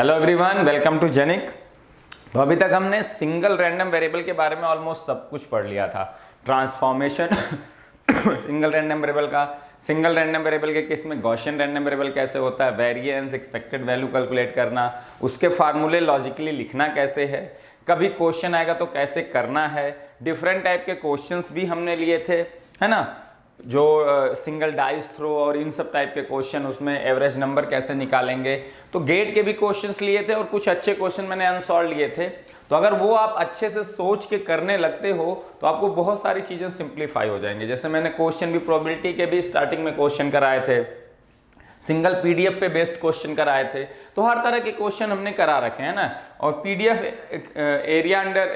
Hello everyone, welcome to जेनिक। तो अभी तक हमने सिंगल रैंडम वेरिएबल के बारे में ऑलमोस्ट सब कुछ पढ़ लिया था। ट्रांसफॉर्मेशन सिंगल रैंडम वेरिएबल के केस में गॉसियन रैंडम वेरिएबल कैसे होता है, वेरिएंस, एक्सपेक्टेड वैल्यू कैलकुलेट करना, उसके फार्मूले लॉजिकली लिखना कैसे है, कभी क्वेश्चन आएगा तो कैसे करना है, डिफरेंट टाइप के क्वेश्चंस भी हमने लिए थे, है ना, जो सिंगल डाइस थ्रो और इन सब टाइप के क्वेश्चन, उसमें एवरेज नंबर कैसे निकालेंगे। तो गेट के भी क्वेश्चंस लिए थे और कुछ अच्छे क्वेश्चन मैंने अनसॉल्व लिए थे। तो अगर वो आप अच्छे से सोच के करने लगते हो तो आपको बहुत सारी चीजें सिंप्लीफाई हो जाएंगी। जैसे मैंने क्वेश्चन भी प्रोबेबिलिटी के भी स्टार्टिंग में क्वेश्चन कराए थे, सिंगल पीडीएफ पे बेस्ड क्वेश्चन कराए थे। तो हर तरह के क्वेश्चन हमने करा रखे हैं ना। और पीडीएफ एरिया अंडर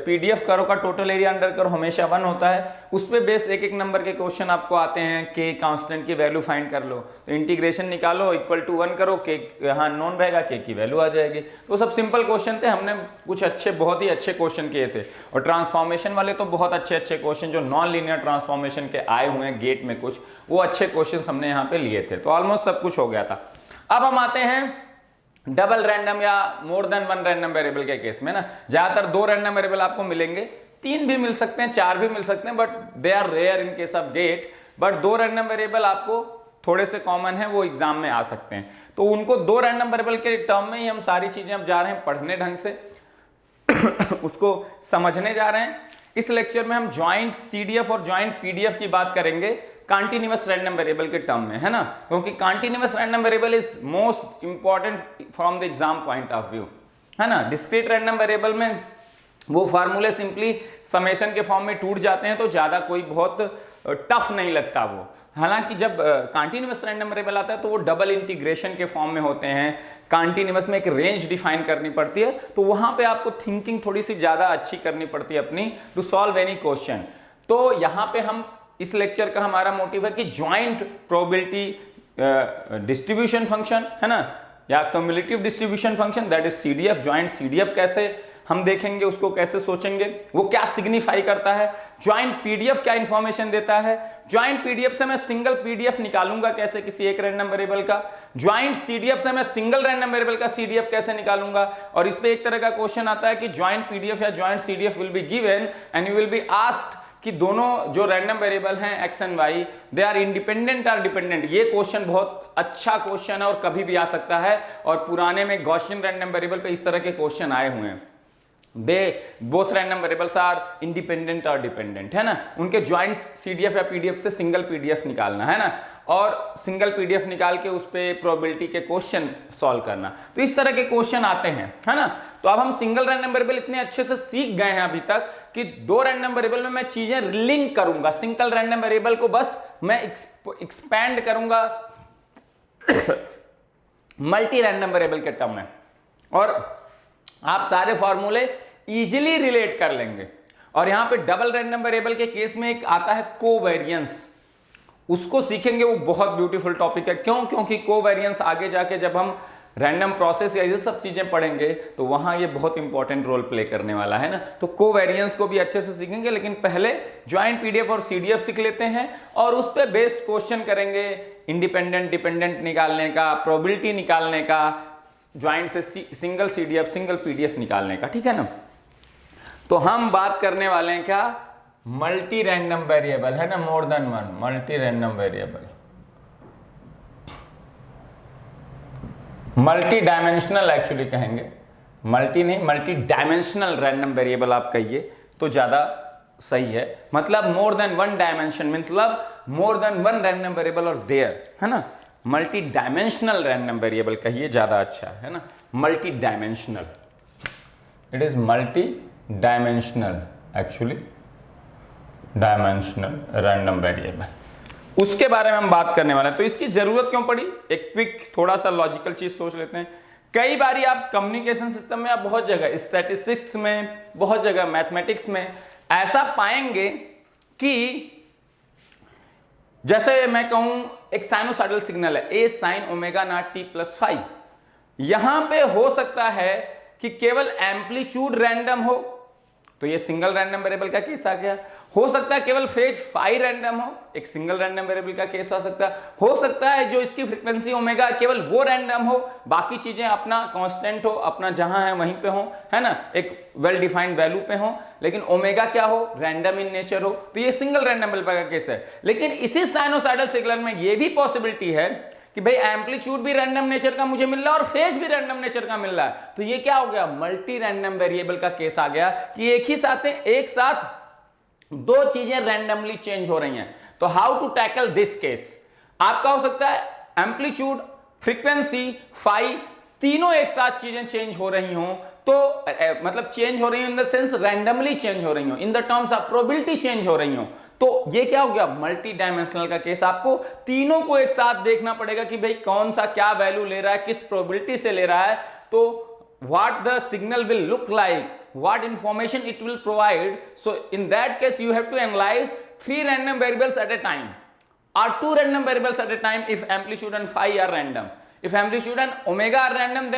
पीडीएफ करो का टोटल एरिया अंडर करो हमेशा 1 होता है। उस पे बेस एक एक नंबर के क्वेश्चन आपको आते हैं। के कांस्टेंट की वैल्यू फाइंड कर लो, तो इंटीग्रेशन निकालो, इक्वल टू 1 करो, के यहाँ नॉन रहेगा, के की वैल्यू आ जाएगी। तो सब सिंपल क्वेश्चन थे। हमने कुछ अच्छे, बहुत ही अच्छे क्वेश्चन किए थे। और ट्रांसफॉर्मेशन वाले तो बहुत अच्छे अच्छे क्वेश्चन जो नॉन लीनियर ट्रांसफॉर्मेशन के आए हुए हैं गेट में, कुछ वो अच्छे क्वेश्चन हमने यहाँ पे लिए थे। तो ऑलमोस्ट सब कुछ हो गया था। अब हम आते हैं डबल रैंडम या मोर देन वन रैंडम वेरिएबल के केस में ना। ज्यादातर 2 रैंडम वेरिएबल आपको मिलेंगे, 3 भी मिल सकते हैं, 4 भी मिल सकते हैं, but they are rare in case of GATE. But 2 random variable आपको थोड़े से कॉमन है, वो एग्जाम में आ सकते हैं। तो उनको 2 रैंडम वेरिएबल के टर्म में ही हम सारी चीजें अब जा रहे हैं पढ़ने ढंग से उसको समझने जा रहे हैं। इस लेक्चर में हम ज्वाइंट सीडीएफ और ज्वाइंट पीडीएफ की बात करेंगे कंटीन्यूअस रैंडम वेरिएबल के टर्म में, है ना। क्योंकि continuous random variable is most important from the exam point of view, है ना। डिस्क्रीट रैंडम वेरिएबल में वो फार्मूले सिंपली समेशन के फॉर्म में टूट जाते हैं, तो ज्यादा कोई बहुत टफ नहीं लगता वो। हालांकि जब कंटीन्यूअस रैंडम वेरिएबल आता है तो वो डबल इंटीग्रेशन के फॉर्म में होते हैं। कंटीन्यूअस में एक रेंज डिफाइन करनी पड़ती है, तो वहां पे आपको थिंकिंग थोड़ी सी ज्यादा अच्छी करनी पड़ती है अपनी, टू सॉल्व एनी क्वेश्चन। तो यहाँ पे हम इस लेक्चर का हमारा मोटिव है कि ज्वाइंट प्रोबेबिलिटी डिस्ट्रीब्यूशन फंक्शन, है ना, या cumulative distribution function, that is CDF. Joint CDF कैसे हम देखेंगे, उसको कैसे सोचेंगे, वो क्या सिग्निफाई करता है। ज्वाइंट पीडीएफ क्या इंफॉर्मेशन देता है। ज्वाइंट पीडीएफ से मैं सिंगल पीडीएफ निकालूंगा कैसे किसी एक रैंडम वेरिएबल का। ज्वाइंट सीडीएफ से मैं सिंगल रैंडम वेरिएबल का सीडीएफ कैसे निकालूंगा। और इस पे एक तरह का क्वेश्चन आता है कि ज्वाइंट पीडीएफ या joint CDF will be given and you will be asked कि दोनों जो रैंडम वेरिएबल हैं x and y, they are independent और डिपेंडेंट। ये क्वेश्चन बहुत अच्छा क्वेश्चन है और कभी भी आ सकता है। और पुराने में गॉसियन रैंडम वेरिएबल पे इस तरह के क्वेश्चन आए हुए हैं। They both random variables are independent और डिपेंडेंट, है ना। उनके ज्वाइंट सीडीएफ या पीडीएफ से सिंगल पीडीएफ निकालना, है ना, और सिंगल पीडीएफ निकाल के उस पे प्रोबेबिलिटी के क्वेश्चन सॉल्व करना। तो इस तरह के क्वेश्चन आते हैं, है ना। तो अब हम सिंगल रैंडम वेरिएबल इतने अच्छे से सीख गए हैं अभी तक कि 2 रैंडम वेरिएबल में मैं चीजें लिंक करूंगा। सिंगल रैंडम वेरिएबल को बस मैं एक्सपैंड करूंगा मल्टी रैंडम वेरिएबल के टर्म में, और आप सारे फॉर्मूले इजीली रिलेट कर लेंगे। और यहां पे डबल रैंडम वेरिएबल के केस में एक आता है कोवेरिएंस, उसको सीखेंगे। वो बहुत ब्यूटीफुल टॉपिक है। क्यों? क्योंकि कोवेरिएंस आगे जाके जब हम रैंडम प्रोसेस या ये सब चीजें पढ़ेंगे तो वहां ये बहुत इंपॉर्टेंट रोल प्ले करने वाला है ना। तो कोवेरिएंस को भी अच्छे से सीखेंगे, लेकिन पहले ज्वाइंट पीडीएफ और सीडीएफ सीख लेते हैं और उस पे बेस्ड क्वेश्चन करेंगे, इंडिपेंडेंट डिपेंडेंट निकालने का, प्रोबेबिलिटी निकालने का, ज्वाइंट से सिंगल सीडीएफ सिंगल पीडीएफ निकालने का, ठीक है ना। तो हम बात करने वाले हैं क्या, मल्टी रैंडम वेरिएबल, है ना, मोर than one, multi random variable, multi dimensional actually कहेंगे, मल्टी नहीं, मल्टी डायमेंशनल रैंडम वेरिएबल आप कहिए तो ज्यादा सही है। मतलब मोर देन वन डायमेंशन, मतलब more than one random variable और देयर, है ना। मल्टी डायमेंशनल रैंडम वेरिएबल कहिए ज्यादा अच्छा है ना। Multi dimensional, it is multi dimensional, actually dimensional random variable, उसके बारे में हम बात करने वाले हैं। तो इसकी जरूरत क्यों पड़ी, एक क्विक थोड़ा सा लॉजिकल चीज सोच लेते हैं। कई बारी आप कम्युनिकेशन सिस्टम में, आप बहुत जगह स्टैटिस्टिक्स में, बहुत जगह मैथमेटिक्स में ऐसा पाएंगे कि जैसे मैं कहूं एक साइनोसॉइडल सिग्नल है a sine omega naught t plus 5, यहां पे हो सकता है कि केवल एम्पलीट्यूड रैंडम हो तो ये सिंगल रैंडम वेरिएबल का केस आ गया। हो सकता है केवल फेज फाई रैंडम हो, एक सिंगल रैंडम वेरिएबल का केस हो सकता है जो इसकी फ्रीक्वेंसी ओमेगा केवल वो रैंडम हो, बाकी चीजें अपना कांस्टेंट हो, अपना जहां है वहीं पे हो, है ना, एक वेल डिफाइंड वैल्यू पे हो, लेकिन ओमेगा क्या हो, रैंडम इन नेचर हो। तो ये सिंगल रैंडम वेरिएबल का केस है। लेकिन इसी साइनोसॉइडल सिग्नल में ये भी पॉसिबिलिटी है कि भाई एम्पलीट्यूड भी रैंडम नेचर का मुझे मिल रहा है और फेज भी रैंडम नेचर का मिल रहा है। तो ये क्या हो गया, मल्टी रैंडम वेरिएबल का केस आ गया कि एक साथ दो चीजें रैंडमली चेंज हो रही हैं। तो how to tackle this case, आपका हो सकता है एम्पलीट्यूड, फ्रीक्वेंसी, फाई तीनों एक साथ चीजें चेंज हो रही हो, तो मतलब चेंज हो रही हो in the sense randomly change हो रही हो, in the terms of probability change हो रही हो। तो ये क्या हो गया, मल्टी डायमेंशनल का केस। आपको तीनों को एक साथ देखना पड़ेगा कि भाई कौन सा क्या वैल्यू ले रहा है, किस प्रोबेबिलिटी से ले रहा है, तो what the signal will look like, what information it will provide. So in that case you have to analyze 3 random variables at a time or 2 random variables at a time if amplitude and phi are random. If amplitude and omega are random,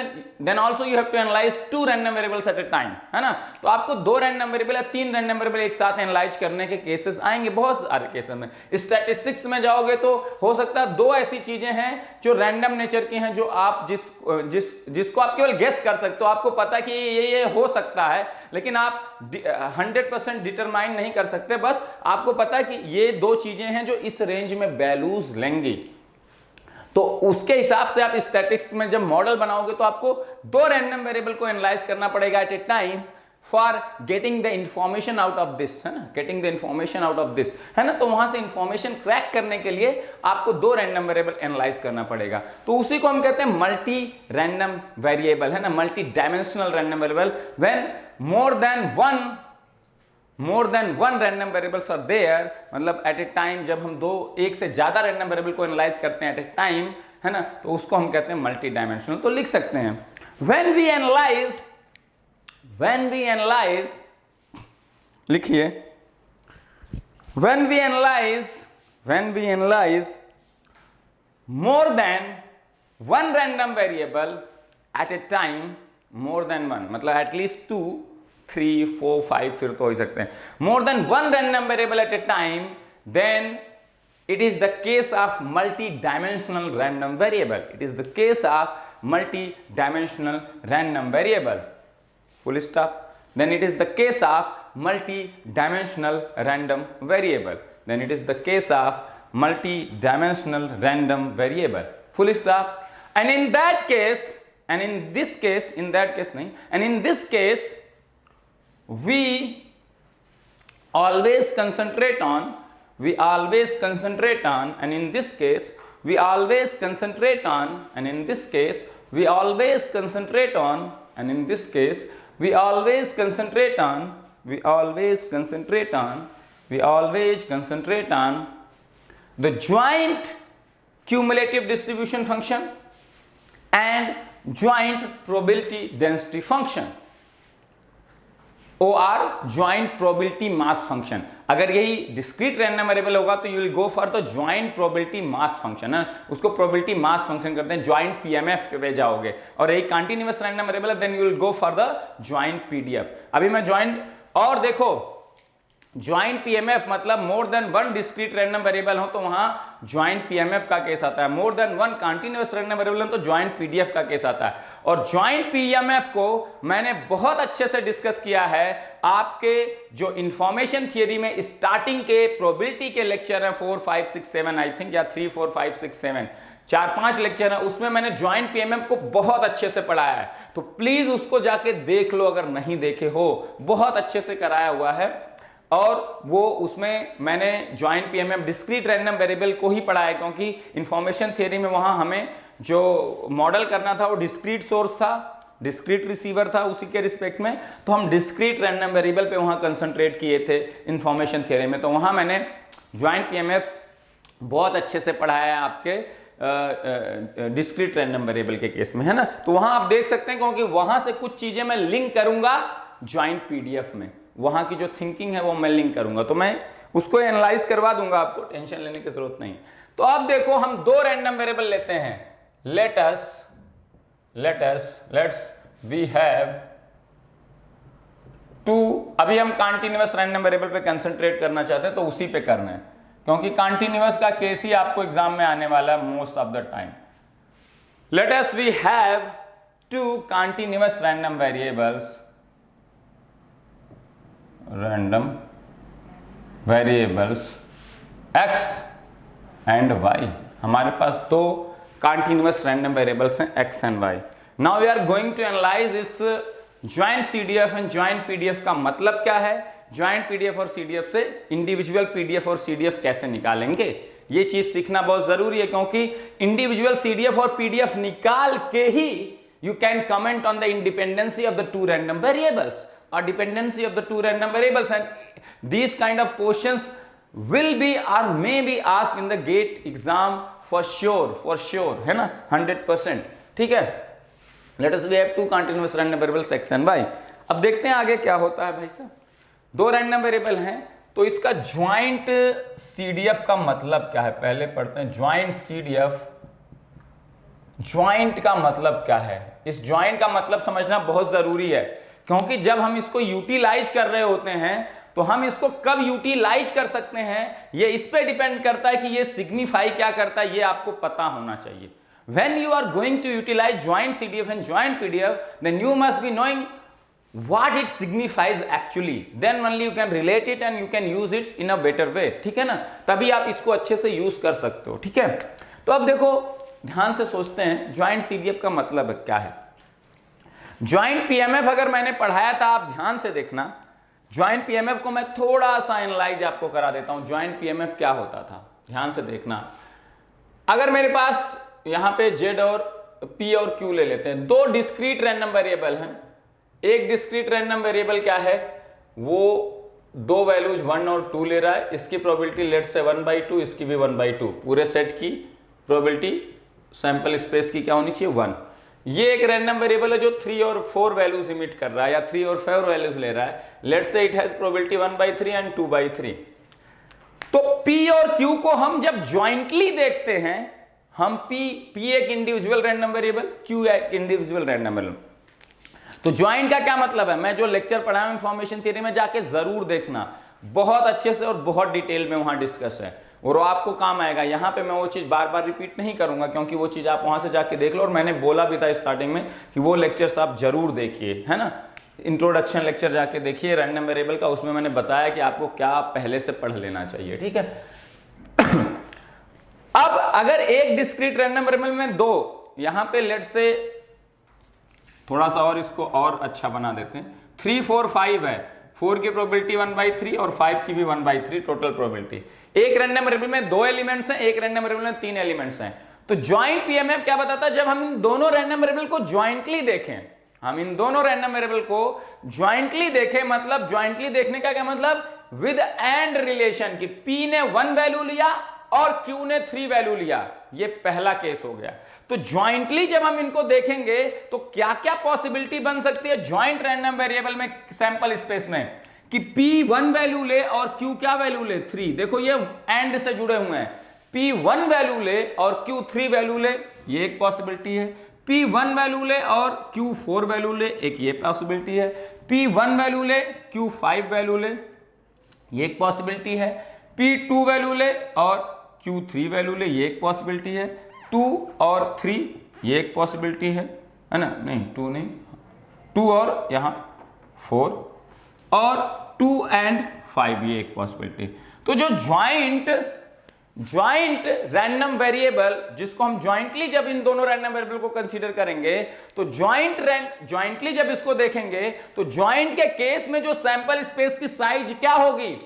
then also you have to analyze 2 random variables at a time, है ना। तो आपको 2 random variable या 3 random variable एक साथ analyse करने के cases आएंगे, बहुत सारे केसेस में। स्टैटिस्टिक्स में जाओगे तो हो सकता है 2 ऐसी चीजें हैं जो रैंडम नेचर की हैं, जो आप जिसको आप केवल गेस कर सकते हो, आपको पता कि ये हो सकता है, लेकिन आप 100% डिटरमाइन नहीं कर सकते। बस आपको पता है कि ये 2 चीजें हैं जो इस रेंज में वैल्यूज लेंगी। तो उसके हिसाब से आप स्टैटिस्टिक्स में जब मॉडल बनाओगे तो आपको 2 रैंडम वेरिएबल को एनालाइज करना पड़ेगा at a time for getting the information out of this, है ना, getting the information out of this, है ना। तो वहां से इंफॉर्मेशन क्रैक करने के लिए आपको 2 रैंडम वेरिएबल एनालाइज करना पड़ेगा। तो उसी को हम कहते हैं मल्टी रैंडम वेरिएबल, है ना, multi dimensional random variable. When more than one random variables are there, मतलब एट ए टाइम जब हम एक से ज्यादा रैंडम वेरिएबल को एनालाइज करते हैं एट ए टाइम, है ना, तो उसको हम कहते हैं मल्टी डायमेंशनल। तो लिख सकते हैं व्हेन वी एनालाइज, लिखिए when we analyse more than one random variable at a time, more than one मतलब एटलीस्ट 2, 3, 4, 5 फिर तो हो सकते हैं, more than one random variable at a time, then it is the case of multi-dimensional random variable. It is the case of multi-dimensional random variable. Full stop. Then it is the case of multi-dimensional random variable. Then it is the case of multi-dimensional random variable. Full stop. And in that case, and in this case, and in this case, we always concentrate on, and in this case we always concentrate on, and in this case we always concentrate on, and in this case we always concentrate on the joint cumulative distribution function and joint probability density function, OR joint probability mass function. अगर यही discrete random variable होगा तो you will go for the joint probability mass function, है, उसको probability mass function करते हैं, joint PMF पे जाओगे। और यही कंटीन्यूअस रैंडम वेरिएबल है, then you will go for the joint PDF. अभी मैं ज्वाइंट, और देखो ज्वाइंट पीएमएफ मतलब more than one discrete random variable हो तो वहां ज्वाइंट पीएमएफ का केस आता है, more than one continuous random variable हो तो ज्वाइंट पीडीएफ का केस आता है। और ज्वाइंट पीएमएफ को मैंने बहुत अच्छे से डिस्कस किया है आपके जो इंफॉर्मेशन थियरी में स्टार्टिंग के प्रोबेबिलिटी के लेक्चर है 4, 5, 6, 7 आई थिंक, या 3, 4, 5, 6, 7 4-5 लेक्चर है, उसमें मैंने ज्वाइंट पीएमएफ को बहुत अच्छे से पढ़ाया है। तो प्लीज उसको जाके देख लो अगर नहीं देखे हो, बहुत अच्छे से कराया हुआ है। और वो उसमें मैंने joint PMF discrete random variable को ही पढ़ाया, क्योंकि इंफॉर्मेशन थियरी में वहां हमें जो मॉडल करना था वो डिस्क्रीट सोर्स था, डिस्क्रीट रिसीवर था उसी के रिस्पेक्ट में, तो हम डिस्क्रीट रैंडम वेरिएबल पे वहां कंसंट्रेट किए थे इंफॉर्मेशन थियरी में। तो वहां मैंने ज्वाइंट पीएमएफ बहुत अच्छे से पढ़ाया है आपके डिस्क्रीट रैंडम वेरिएबल के केस में, है ना। तो वहां आप देख सकते हैं, क्योंकि वहां से कुछ चीजें मैं लिंक करूंगा ज्वाइंट पीडीएफ में, वहां की जो थिंकिंग है वो मैं लिंक करूंगा, तो मैं उसको एनालाइज करवा दूंगा, आपको टेंशन लेने की जरूरत नहीं। तो अब देखो हम 2 रैंडम वेरिएबल लेते हैं, लेट्स वी हैव 2, अब अभी हम कंटीन्यूअस रैंडम वेरिएबल पे कंसंट्रेट करना चाहते हैं तो उसी पे करना है, क्योंकि कंटीन्यूअस का केस ही आपको एग्जाम में आने वाला है most of the time. Let us we have two continuous random variables, random variables x and y। हमारे पास दो कंटीन्यूअस रैंडम वेरिएबल्स हैं x and y। Now we are going to analyse इस joint CDF and joint PDF का मतलब क्या है, joint PDF और CDF से इंडिविजुअल PDF और CDF कैसे निकालेंगे, ये चीज सीखना बहुत जरूरी है, क्योंकि इंडिविजुअल CDF और PDF निकाल के ही you can comment on the independency of the two random variables or dependency of the two random variables, and these kind of questions will be or may be asked in the GATE exam for sure है ना, 100%। ठीक है, let us we have two continuous random variables x and y। अब देखते हैं आगे क्या होता है भाई साहब। दो रैंडम वेरिएबल हैं तो इसका ज्वाइंट CDF का मतलब क्या है, पहले पढ़ते हैं ज्वाइंट CDF। ज्वाइंट का मतलब क्या है, इस ज्वाइंट का मतलब समझना बहुत जरूरी है, क्योंकि जब हम इसको यूटिलाइज कर रहे होते हैं तो हम इसको कब यूटिलाइज कर सकते हैं ये इस पे डिपेंड करता है कि ये सिग्निफाई क्या करता है, ये आपको पता होना चाहिए। When you are going to utilize joint CDF and joint PDF, then you must be knowing what it signifies actually, then only you can relate it and you can use it in a better way। ठीक है ना, तभी आप इसको अच्छे से use कर सकते हो। ठीक है, तो अब देखो ध्यान से सोचते हैं ज्वाइंट CDF का मतलब क्या है। ज्वाइंट PMF अगर मैंने पढ़ाया था, आप ध्यान से देखना, ज्वाइंट PMF को मैं थोड़ा सा एनालाइज आपको करा देता हूं। ज्वाइंट PMF क्या होता था, ध्यान से देखना। अगर मेरे पास यहां पे Z और P और Q ले लेते हैं, दो डिस्क्रीट रैंडम वेरिएबल हैं। एक डिस्क्रीट रैंडम वेरिएबल क्या है, वो दो वैल्यूज 1 और 2 ले रहा है, इसकी प्रोबेबिलिटी लेट से 1/2, इसकी भी 1/2, पूरे सेट की प्रोबेबिलिटी सैंपल स्पेस की क्या होनी चाहिए, 1। ये एक रैंडम वेरिएबल है जो 3 और 4 वैल्यूज इमिट कर रहा है या 3 और 4 वैल्यूज ले रहा है। Let's say it has probability 1/3 and 2/3। तो P और Q को हम जब ज्वाइंटली देखते हैं, हम P एक इंडिविजुअल रैंडम वेरिएबल, Q एक इंडिविजुअल रैंडम वेरिएबल। तो ज्वाइंट का क्या मतलब है, मैं जो लेक्चर पढ़ाया हूं इंफॉर्मेशन थ्योरी में जाके जरूर देखना, बहुत अच्छे से और बहुत डिटेल में वहां डिस्कस है और वो आपको काम आएगा। यहाँ पे मैं वो चीज़ बार बार रिपीट नहीं करूंगा, क्योंकि वो चीज़ आप वहां से जाके देख लो, और मैंने बोला भी था स्टार्टिंग में कि वो लेक्चर्स आप जरूर देखिए, है ना। इंट्रोडक्शन लेक्चर जाके देखिए रैंडम वेरिएबल का, उसमें मैंने बताया कि आपको क्या पहले से पढ़ लेना चाहिए। ठीक है, अब अगर एक डिस्क्रीट रैंडम वेरिएबल में दो, यहां पे लेट से थोड़ा सा और इसको और अच्छा बना देते हैं, 3 4 5 है, 4 की प्रोबेबिलिटी 1/3 और 5 की भी 1/3 टोटल प्रोबेबिलिटी। एक रैंडम वेरिएबल में 2 एलिमेंट्स हैं, एक रैंडम वेरिएबल में 3 एलिमेंट्स हैं। तो ज्वाइंट PMF क्या बताता है, जब हम इन दोनों रैंडम वेरिएबल को ज्वाइंटली देखें, हम इन दोनों रैंडम वेरिएबल को ज्वाइंटली देखें, मतलब ज्वाइंटली देखने का क्या मतलब, विद एंड रिलेशन की P ने 1 वैल्यू लिया और Q ने 3 वैल्यू लिया, ये पहला केस हो गया। तो ज्वाइंटली जब हम इनको देखेंगे तो क्या क्या पॉसिबिलिटी बन सकती है ज्वाइंट रैंडम वेरिएबल में, सैंपल स्पेस में, कि P 1 वैल्यू ले और Q क्या वैल्यू ले, 3। देखो ये एंड से जुड़े हुए हैं, P 1 वैल्यू ले और Q 3 वैल्यू ले, ये एक पॉसिबिलिटी है। P 1 वैल्यू ले और Q 4 वैल्यू ले, एक ये पॉसिबिलिटी है। P 1 वैल्यू ले, Q 5 वैल्यू ले, ये एक पॉसिबिलिटी है। P 2 वैल्यू ले और Q 3 वैल्यू ले, ये एक पॉसिबिलिटी है। 2 और 3 ये एक पॉसिबिलिटी है ना, नहीं 2 नहीं, 2 और यहाँ 4 और 2 एंड 5 ये एक पॉसिबिलिटी। तो जो ज्वाइंट रैंडम वेरिएबल, जिसको हम ज्वाइंटली जब इन दोनों रैंडम वेरिएबल को कंसीडर करेंगे, तो ज्वाइंटली जब इसको देखेंगे तो ज्वाइंट के केस में जो सैंपल स्पेस की साइज क्या होगी,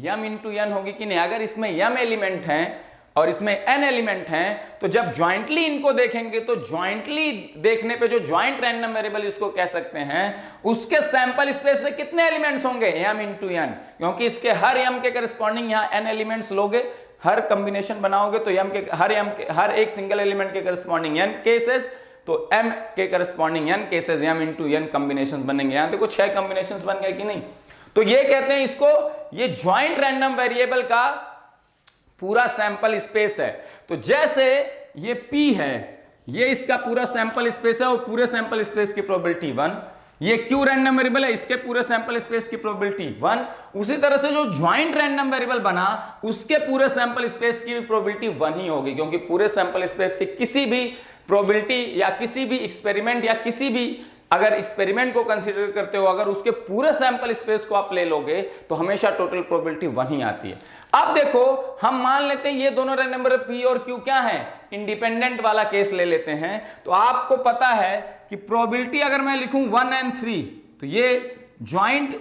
m इंटू n होगी कि नहीं। अगर इसमें m एलिमेंट हैं और इसमें n एलिमेंट हैं, तो जब ज्वाइंटली इनको देखेंगे तो ज्वाइंटली देखने पे जो ज्वाइंट रैंडम वेरिएबल इसको कह सकते हैं, उसके सैंपल स्पेस में कितने एलिमेंट्स होंगे, m इंटू n, क्योंकि इसके हर m के करस्पॉन्डिंग यहाँ n एलिमेंट्स लोगे, हर कॉम्बिनेशन बनाओगे तो हर एक सिंगल एलिमेंट के करस्पॉन्डिंग n केसेस, तो m के corresponding n cases, m into n combination बनेंगे। यहाँ देखो 6 कॉम्बिनेशन बन गए कि नहीं। तो ये कहते हैं इसको, ये ज्वाइंट रैंडम वेरिएबल का पूरा सैंपल स्पेस है। तो जैसे ये P है, ये इसका पूरा सैंपल स्पेस है और पूरे सैंपल स्पेस की प्रोबेबिलिटी 1, ये क्यू रैंडम वेरिएबल है, इसके पूरे सैंपल स्पेस की प्रोबेबिलिटी 1। उसी तरह से जो ज्वाइंट रैंडम वेरिएबल बना उसके पूरे सैंपल स्पेस की भी प्रोबेबिलिटी 1 ही होगी, क्योंकि पूरे सैंपल स्पेस की किसी भी प्रोबेबिलिटी या किसी भी एक्सपेरिमेंट या किसी भी अगर एक्सपेरिमेंट को कंसीडर करते हो, अगर उसके पूरे सैंपल स्पेस को आप ले लोगे तो हमेशा टोटल प्रोबेबिलिटी 1 ही आती है। अब देखो हम मान लेते हैं ये दोनों रैंडम नंबर पी और क्यू क्या है, इंडिपेंडेंट वाला केस ले लेते हैं। तो आपको पता है कि प्रोबेबिलिटी अगर मैं लिखूं 1 और 3, तो ये ज्वाइंट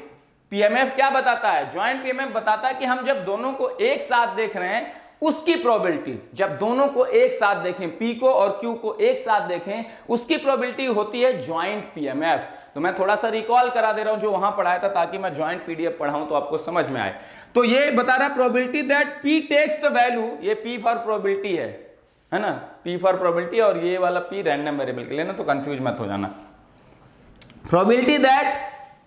पीएमएफ क्या बताता है, ज्वाइंट पीएमएफ बताता है कि हम जब दोनों को एक साथ देख रहे हैं उसकी प्रोबेबिलिटी, जब दोनों को एक साथ देखें, पी को और क्यू को एक साथ देखें, उसकी प्रोबेबिलिटी होती है ज्वाइंट पीएमएफ। तो मैं थोड़ा सा रिकॉल करा दे रहा हूं जो वहां पढ़ाया था, ताकि मैं ज्वाइंट पीडीएफ पढ़ाऊं तो आपको समझ में आए। तो ये बता रहा है probability that P takes the value, ये पी फॉर प्रोबेबिलिटी है ना, पी फॉर प्रोबेबिलिटी, और ये वाला पी रैंडम वेरिएबल के लिए ना, तो कंफ्यूज मत हो जाना। Probability that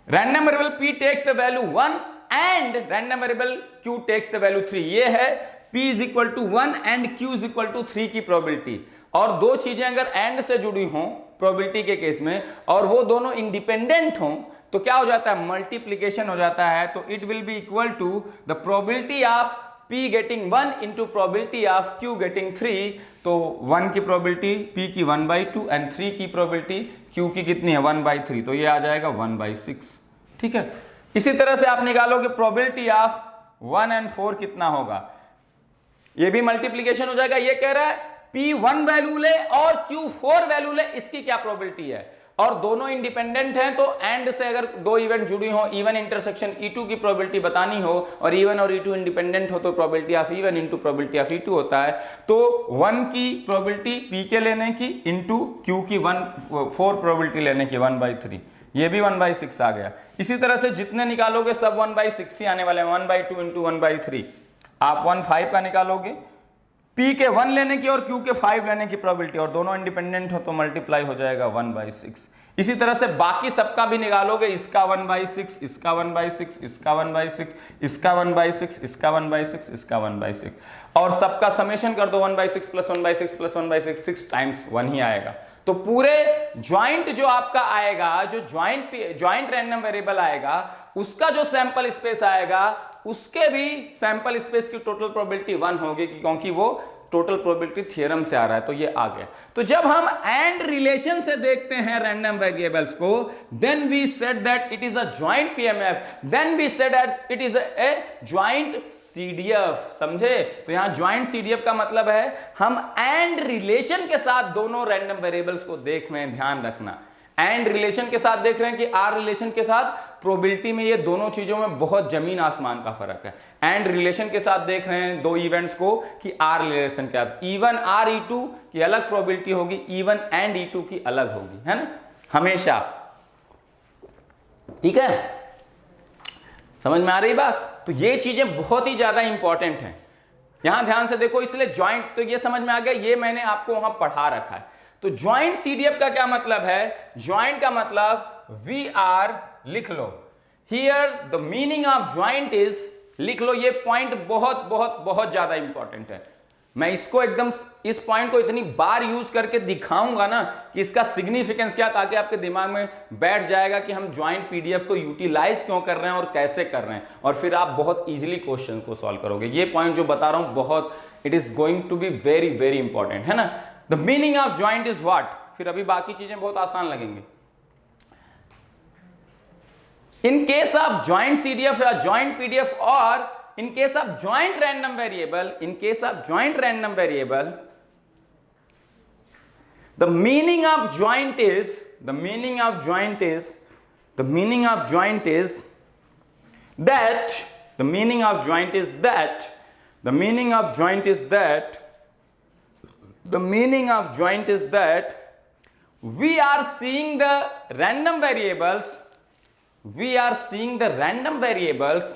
random variable P takes the value 1 and random variable Q takes the value 3, ये है P is equal to 1 and Q is equal to 3 की प्रोबेबिलिटी। और दो चीजें अगर एंड से जुड़ी हों प्रोबेबिलिटी के केस में और वो दोनों इंडिपेंडेंट हों तो क्या हो जाता है, मल्टीप्लीकेशन हो जाता है। तो it will be equal to the probability of P getting 1 into probability of Q getting 3। तो 1 की प्रोबेबिलिटी P की 1/2 एंड 3 की प्रोबेबिलिटी Q की कितनी है 1/3, तो ये आ जाएगा 1/6। ठीक है, इसी तरह से आप निकालोगे प्रोबेबिलिटी ऑफ 1 और 4 कितना होगा, ये भी मल्टीप्लीकेशन हो जाएगा। ये कह रहा है P1 वैल्यू ले और Q4 वैल्यू ले, इसकी क्या प्रोबेबिलिटी है, और दोनों इंडिपेंडेंट हैं तो एंड से अगर दो इवेंट जुड़ी हो, E1 इंटरसेक्शन E2 की प्रोबेबिलिटी बतानी हो और E1 और E2 इंडिपेंडेंट हो तो probability of E1 into probability of E2 होता है। तो 1 की प्रोबेबिलिटी P के लेने की इंटू Q की 4 प्रोबेबिलिटी लेने की 1/3, ये भी 1/6 आ गया। इसी तरह से जितने निकालोगे सब 1/6 ही आने वाले हैं, 1/2 इंटू 1/3 आप 1/5 का निकालोगे, P के 1 लेने की और Q के 5 लेने की प्रोबेबिलिटी, और दोनों इंडिपेंडेंट हो तो मल्टीप्लाई हो जाएगा 1/6। इसी तरह से बाकी सबका भी निकालोगे, इसका 1/6, इसका 1/6, इसका 1/6, इसका 1/6, इसका 1/6, इसका 1/6, और सबका समेशन कर दो 1/6 प्लस 1/6 प्लस 1/6, 6 टाइम्स 1 ही आएगा। तो पूरे ज्वाइंट जो आपका आएगा, जो ज्वाइंट रैंडम वेरिएबल आएगा, उसका जो सैंपल स्पेस आएगा उसके भी सैंपल स्पेस की टोटल प्रोबेबिलिटी 1 होगी, क्योंकि वो टोटल प्रोबेबिलिटी थ्योरम से आ रहा है। तो ये आ गया। तो जब हम एंड रिलेशन से देखते हैं रैंडम वेरिएबल्स को, then we said that it is a joint PMF, then we said that it is a joint CDF. समझे? तो यहां ज्वाइंट सीडीएफ का मतलब है हम एंड रिलेशन के साथ दोनों रैंडम वेरिएबल्स को देख रहे हैं। ध्यान रखना, एंड रिलेशन के साथ देख रहे हैं कि आर रिलेशन के साथ, प्रोबेबिलिटी में ये दोनों चीजों में बहुत जमीन आसमान का फर्क है। एंड रिलेशन के साथ देख रहे हैं दो इवेंट्स को कि आर रिलेशन के साथ E1 आर E2 की अलग प्रोबेबिलिटी होगी, E1 एंड E2 की अलग होगी, है ना, हमेशा। ठीक है, समझ में आ रही बात? तो ये चीजें बहुत ही ज्यादा इंपॉर्टेंट हैं, यहां ध्यान से देखो। इसलिए ज्वाइंट, तो ये समझ में आ गया, ये मैंने आपको वहां पढ़ा रखा है। तो ज्वाइंट सीडीएफ का क्या मतलब है? ज्वाइंट का मतलब वी आर, लिख लो here the meaning of joint is, लिख लो। ये पॉइंट बहुत बहुत बहुत ज्यादा इंपॉर्टेंट है। मैं इसको एकदम, इस पॉइंट को इतनी बार यूज करके दिखाऊंगा ना कि इसका सिग्निफिकेंस क्या, ताकि आपके दिमाग में बैठ जाएगा कि हम ज्वाइंट पीडीएफ को यूटिलाइज क्यों कर रहे हैं और कैसे कर रहे हैं, और फिर आप बहुत इजीली क्वेश्चन को सॉल्व करोगे। ये पॉइंट जो बता रहा हूं बहुत, it is going to be very very important, है ना। The meaning of joint is what, फिर अभी बाकी चीजें बहुत आसान लगेंगे। In case of joint CDF or joint PDF, or in case of joint random variable, in case of joint random variable, the meaning of joint is, the meaning of joint is, the meaning of joint is that, the meaning of joint is that, the meaning of joint is that, the meaning of joint is that we are seeing the random variables, we are seeing the random variables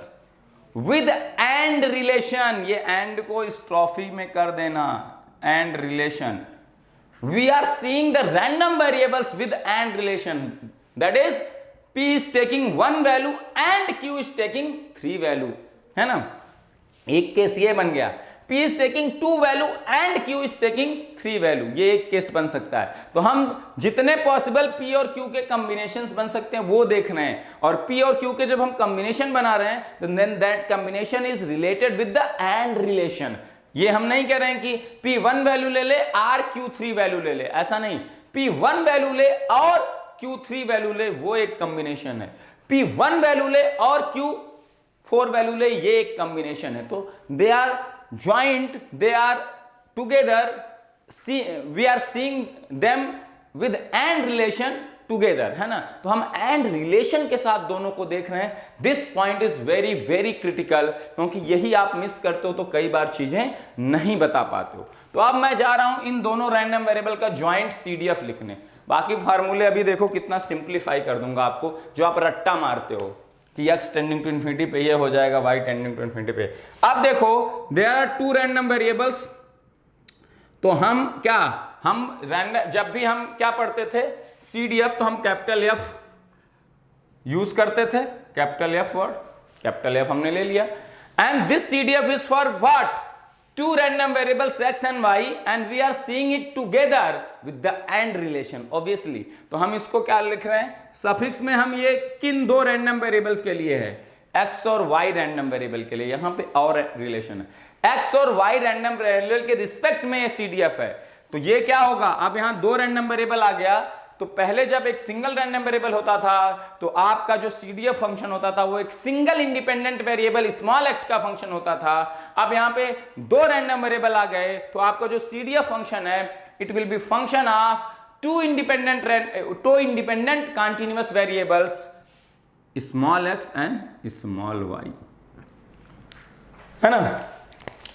with and relation। ये and को इस trophy में कर देना, and relation। we are seeing the random variables with and relation, that is P is taking 1 value and Q is taking 3 value, है ना। एक case ये बन गया P is taking 2 value and Q is taking 3 value, ये एक case बन सकता है। तो हम जितने पॉसिबल P और Q के कॉम्बिनेशंस बन सकते हैं वो देख रहे हैं, और P और Q के जब हम कॉम्बिनेशन बना रहे हैं तो then that combination is related with the and relation. ये हम नहीं कह रहे हैं कि P1 वैल्यू ले ले और Q3 वैल्यू ले ले, ऐसा नहीं। P1 वैल्यू ले और Q3 वैल्यू ले, वो एक कॉम्बिनेशन है। P1 वैल्यू ले और Q4 वैल्यू ले, ये एक कॉम्बिनेशन है। तो they are joint, they are together, we are seeing them with and relation together, है ना। तो हम एंड रिलेशन के साथ दोनों को देख रहे हैं। This point is very very critical, क्योंकि यही आप मिस करते हो तो कई बार चीजें नहीं बता पाते हो। तो अब मैं जा रहा हूं इन दोनों रैंडम वेरिएबल का ज्वाइंट CDF लिखने। बाकी फार्मूले अभी देखो कितना सिंप्लीफाई कर दूंगा आपको, जो आप रट्टा मारते हो कि x टेंडिंग टू इन्फिनिटी पे ये हो जाएगा, y टेंडिंग टू इन्फिनिटी पे। अब देखो देयर आर 2 रैंडम वेरिएबल्स, तो हम रैंडम, जब भी हम क्या पढ़ते थे CDF, तो हम कैपिटल F यूज करते थे, capital F word, capital F हमने ले लिया। And this CDF is for what? 2 random variables x and y and we are seeing it together with the and relation obviously। तो हम इसको क्या लिख रहे हैं? सफिक्स में हम ये किन 2 random variables के लिए है? x और y random variable के लिए, यहां पे और रिलेशन है। x और y random variable के रिस्पेक्ट में ये CDF है। तो ये क्या होगा? अब यहां 2 random variable आ गया, तो पहले जब एक सिंगल रैंडम वेरिएबल होता था तो आपका जो CDF फंक्शन होता था वो एक single independent variable small x का फंक्शन होता था। अब यहां पे 2 रैंडम वेरिएबल आ गए, तो आपका जो CDF फंक्शन है it will be function of two independent continuous variables small x and small y, है ना।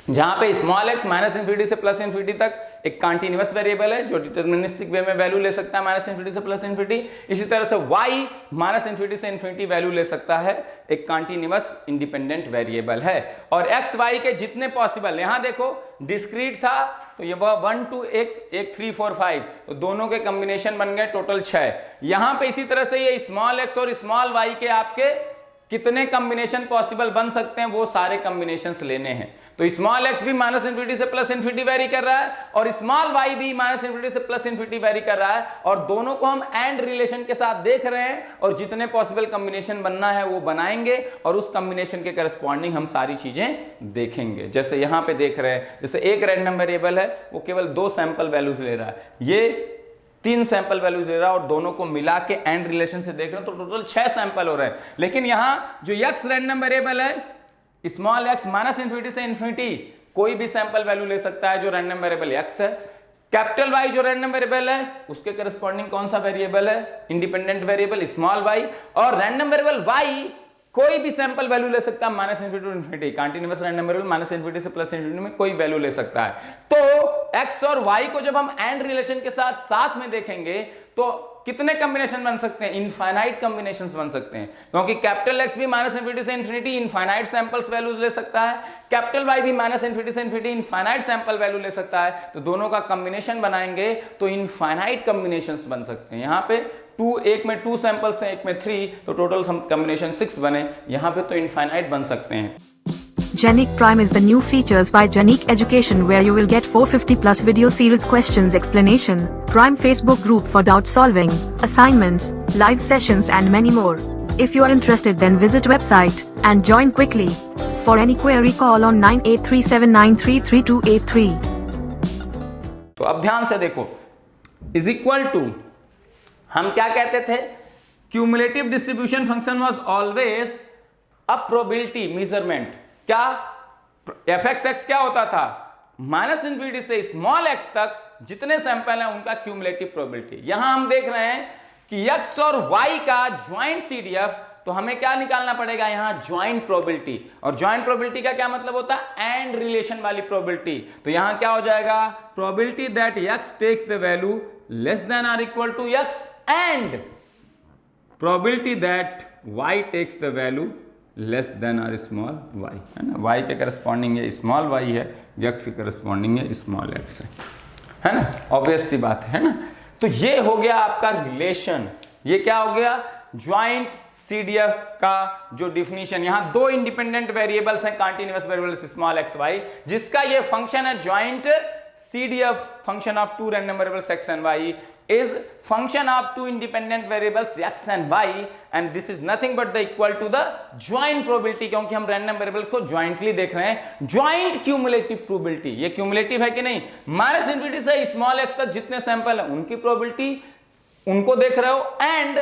जहां पे स्मॉल x माइनस इंफिनिटी से प्लस इंफिनिटी तक एक कंटीन्यूअस वेरिएबल है जो डिटरमिनिस्टिक वे में वैल्यू ले सकता है माइनस इंफिनिटी से प्लस इंफिनिटी। इसी तरह से y माइनस इंफिनिटी से इंफिनिटी वैल्यू ले सकता है, एक कंटीन्यूअस इंडिपेंडेंट वेरिएबल है। और x y के जितने पॉसिबल, यहां देखो डिस्क्रीट था तो ये 1 2 1 3 4 5, तो दोनों के कॉम्बिनेशन बन गए टोटल 6। यहां पे इसी तरह से ये स्मॉल x और स्मॉल y के आपके कितने कॉम्बिनेशन पॉसिबल बन सकते हैं वो सारे कॉम्बिनेशंस लेने हैं। तो स्मॉल x भी माइनस इंफिनिटी से प्लस इंफिनिटी वेरी कर रहा है और स्मॉल y भी माइनस इंफिनिटी से प्लस इंफिनिटी वेरी कर रहा है, और दोनों को हम एंड रिलेशन के साथ देख रहे हैं, और जितने पॉसिबल कॉम्बिनेशन बनना है वो बनाएंगे और उस कॉम्बिनेशन के करस्पॉन्डिंग हम सारी चीजें देखेंगे। जैसे यहां पे देख रहे हैं, जैसे एक रैंडम वेरिएबल है वो केवल 2 सैंपल वैल्यूज ले रहा है, ये 3 सैंपल वैल्यूज ले रहा है, और दोनों को मिला के एंड रिलेशन से देख रहे हैं तो टोटल 6 सैंपल हो रहे हैं। लेकिन यहां जो x रैंडम वेरिएबल है स्मॉल x माइनस इंफिनिटी से इंफिनिटी कोई भी सैंपल वैल्यू ले सकता है जो रैंडम वेरिएबल x है। कैपिटल Y जो रैंडम वेरिएबल है उसके करस्पॉन्डिंग कौन सा वेरिएबल है? Independent variable small y। और रैंडम वेरिएबल y कोई भी सैंपल वैल्यू ले सकता है minus infinity to infinity, continuous random variable minus infinity से प्लस इंफिनिटी में कोई वैल्यू ले सकता है। तो x और y को जब हम एंड रिलेशन के साथ साथ में देखेंगे तो कितने कॉम्बिनेशन बन सकते हैं? इनफाइनाइट कॉम्बिनेशंस बन सकते हैं, क्योंकि कैपिटल x भी माइनस इंफिनिटी से इंफिनिटी इनफाइनाइट सैंपल्स वैल्यूज ले सकता है, कैपिटल Y भी माइनस इंफिनिटी से इंफिनिटी इनफाइनाइट सैंपल वैल्यू ले सकता है। तो दोनों का कॉम्बिनेशन बनाएंगे तो इनफाइनाइट कॉम्बिनेशंस बन सकते हैं। यहाँ पे एक में 2 सैंपल्स हैं, एक में 3, तो टोटल कॉम्बिनेशन 6 बने। यहाँ पे तो इनफाइनाइट बन सकते हैं। Genic Prime is the new features by Genic Education where you will get 450 plus video series questions explanation, Prime Facebook group for doubt solving, assignments, live sessions and many more. If you are interested then visit website and join quickly. For any query call on 9837933283. तो अब ध्यान से देखो, is equal to हम क्या कहते थे? Cumulative distribution function was always a probability measurement. क्या f(x) क्या होता था? माइनस इंफिनिटी से स्मॉल x तक जितने सैंपल हैं उनका क्यूमुलेटिव प्रोबेबिलिटी। यहां हम देख रहे हैं कि x और y का ज्वाइंट CDF, तो हमें क्या निकालना पड़ेगा? यहां ज्वाइंट प्रोबेबिलिटी। और ज्वाइंट प्रोबेबिलिटी का क्या मतलब होता है? एंड रिलेशन वाली प्रोबेबिलिटी। तो यहां क्या हो जाएगा? Probability that x takes the value less than और equal to x and probability that y takes the value less than और स्मॉल y, है ना। y के करस्पॉन्डिंग ये स्मॉल y है, x के करस्पॉन्डिंग ये स्मॉल x है ना। ऑब्वियस सी बात है ना। तो ये हो गया आपका रिलेशन। ये क्या हो गया? ज्वाइंट CDF का जो डिफिनीशन, यहां दो इंडिपेंडेंट वेरिएबल्स हैं continuous variables small X Y, जिसका ये फंक्शन है joint CDF, function of two random variables x and y is function of two independent variables x and y, and this is nothing but the equal to the joint probability, क्योंकि हम random variable को jointly देख रहे हैं, joint cumulative probability, ये cumulative है कि नहीं, माइनस इन्फिनिटी से स्मॉल x तक जितने सैंपल हैं उनकी probability उनको देख रहे हो, एंड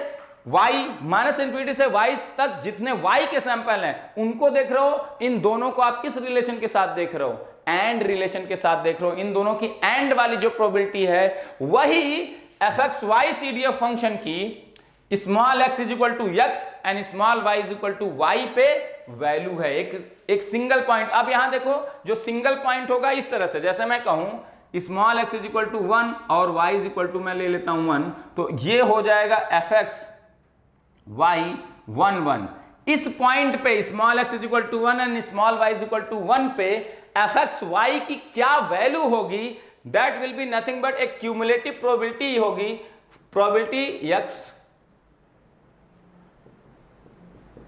y माइनस इन्फिनिटी से y तक जितने y के सैंपल हैं उनको देख रहे हो। इन दोनों को आप किस रिलेशन के साथ देख रहे हो, एंड रिलेशन के साथ देख रहे हो। इन दोनों की एंड वाली जो प्रोबेबिलिटी है वही fxy CDF फंक्शन की small x is equal to x and small y is equal to y पे वैल्यू है, एक सिंगल पॉइंट। अब यहां देखो जो सिंगल पॉइंट होगा इस तरह से, जैसे मैं कहूं small x is equal to 1 और y इज इक्वल टू मैं ले लेता हूं 1, तो ये हो जाएगा fxy 1 1। इस पॉइंट पे small x is equal to 1 and small y is equal to 1 पे fxy की क्या वैल्यू होगी, that will be nothing but एक क्यूमुलेटिव प्रोबेबिलिटी होगी, प्रोबेबिलिटी x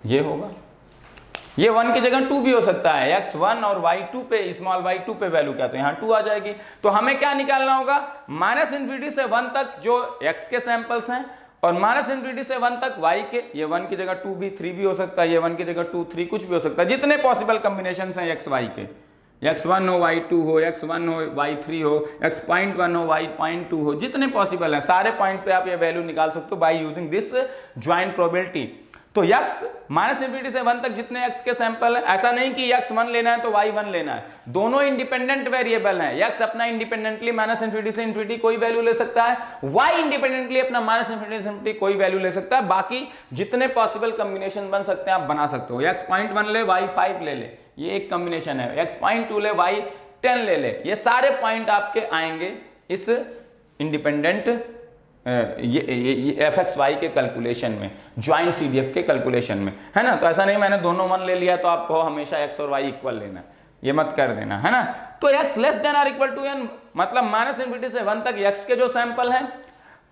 ये होगा, ये 1 की जगह 2 भी हो सकता है, x 1 और y 2 पे स्मॉल y 2 पे वैल्यू क्या, तो यहां 2 आ जाएगी। तो हमें क्या निकालना होगा, माइनस इन्फिनिटी से 1 तक जो x के सैंपल्स हैं और माइनस इन्फिनिटी से 1 तक y के, ये 1 की जगह 2 भी 3 भी हो सकता है, ये 1 की जगह 2 3 कुछ भी हो सकता है, जितने पॉसिबल कॉम्बिनेशंस हैं x y के, x1 हो y2 हो, x1 हो y3 हो, x.1 हो y.2 हो, जितने पॉसिबल हैं सारे पॉइंट्स पे आप ये वैल्यू निकाल सकते हो by using this joint probability. तो x माइनस इन्फिनिटी से 1 तक जितने x के सैंपल है, ऐसा नहीं कि x 1 लेना है तो y 1 लेना है, दोनों इंडिपेंडेंट वेरिएबल हैं। x अपना इंडिपेंडेंटली माइनस इन्फिनिटी से इन्फिनिटी कोई वैल्यू ले सकता है, y इंडिपेंडेंटली अपना माइनस इन्फिनिटी से इन्फिनिटी कोई वैल्यू ले सकता है, बाकी जितने पॉसिबल कॉम्बिनेशन बन सकते हैं आप बना सकते हो। x.1 ले y 5 ले ले, ये एक कॉम्बिनेशन है, x.2 ले y 10 ले ले, ये सारे पॉइंट आपके आएंगे इस इंडिपेंडेंट ये fxy के कैलकुलेशन में, ज्वाइंट CDF के कैलकुलेशन में, है ना। तो ऐसा नहीं मैंने दोनों 1 ले लिया तो आपको हमेशा x और y इक्वल लेना, ये मत कर देना, है ना। तो x less than or equal to n, मतलब माइनस इन्फिनिटी से 1 तक x के जो सैंपल हैं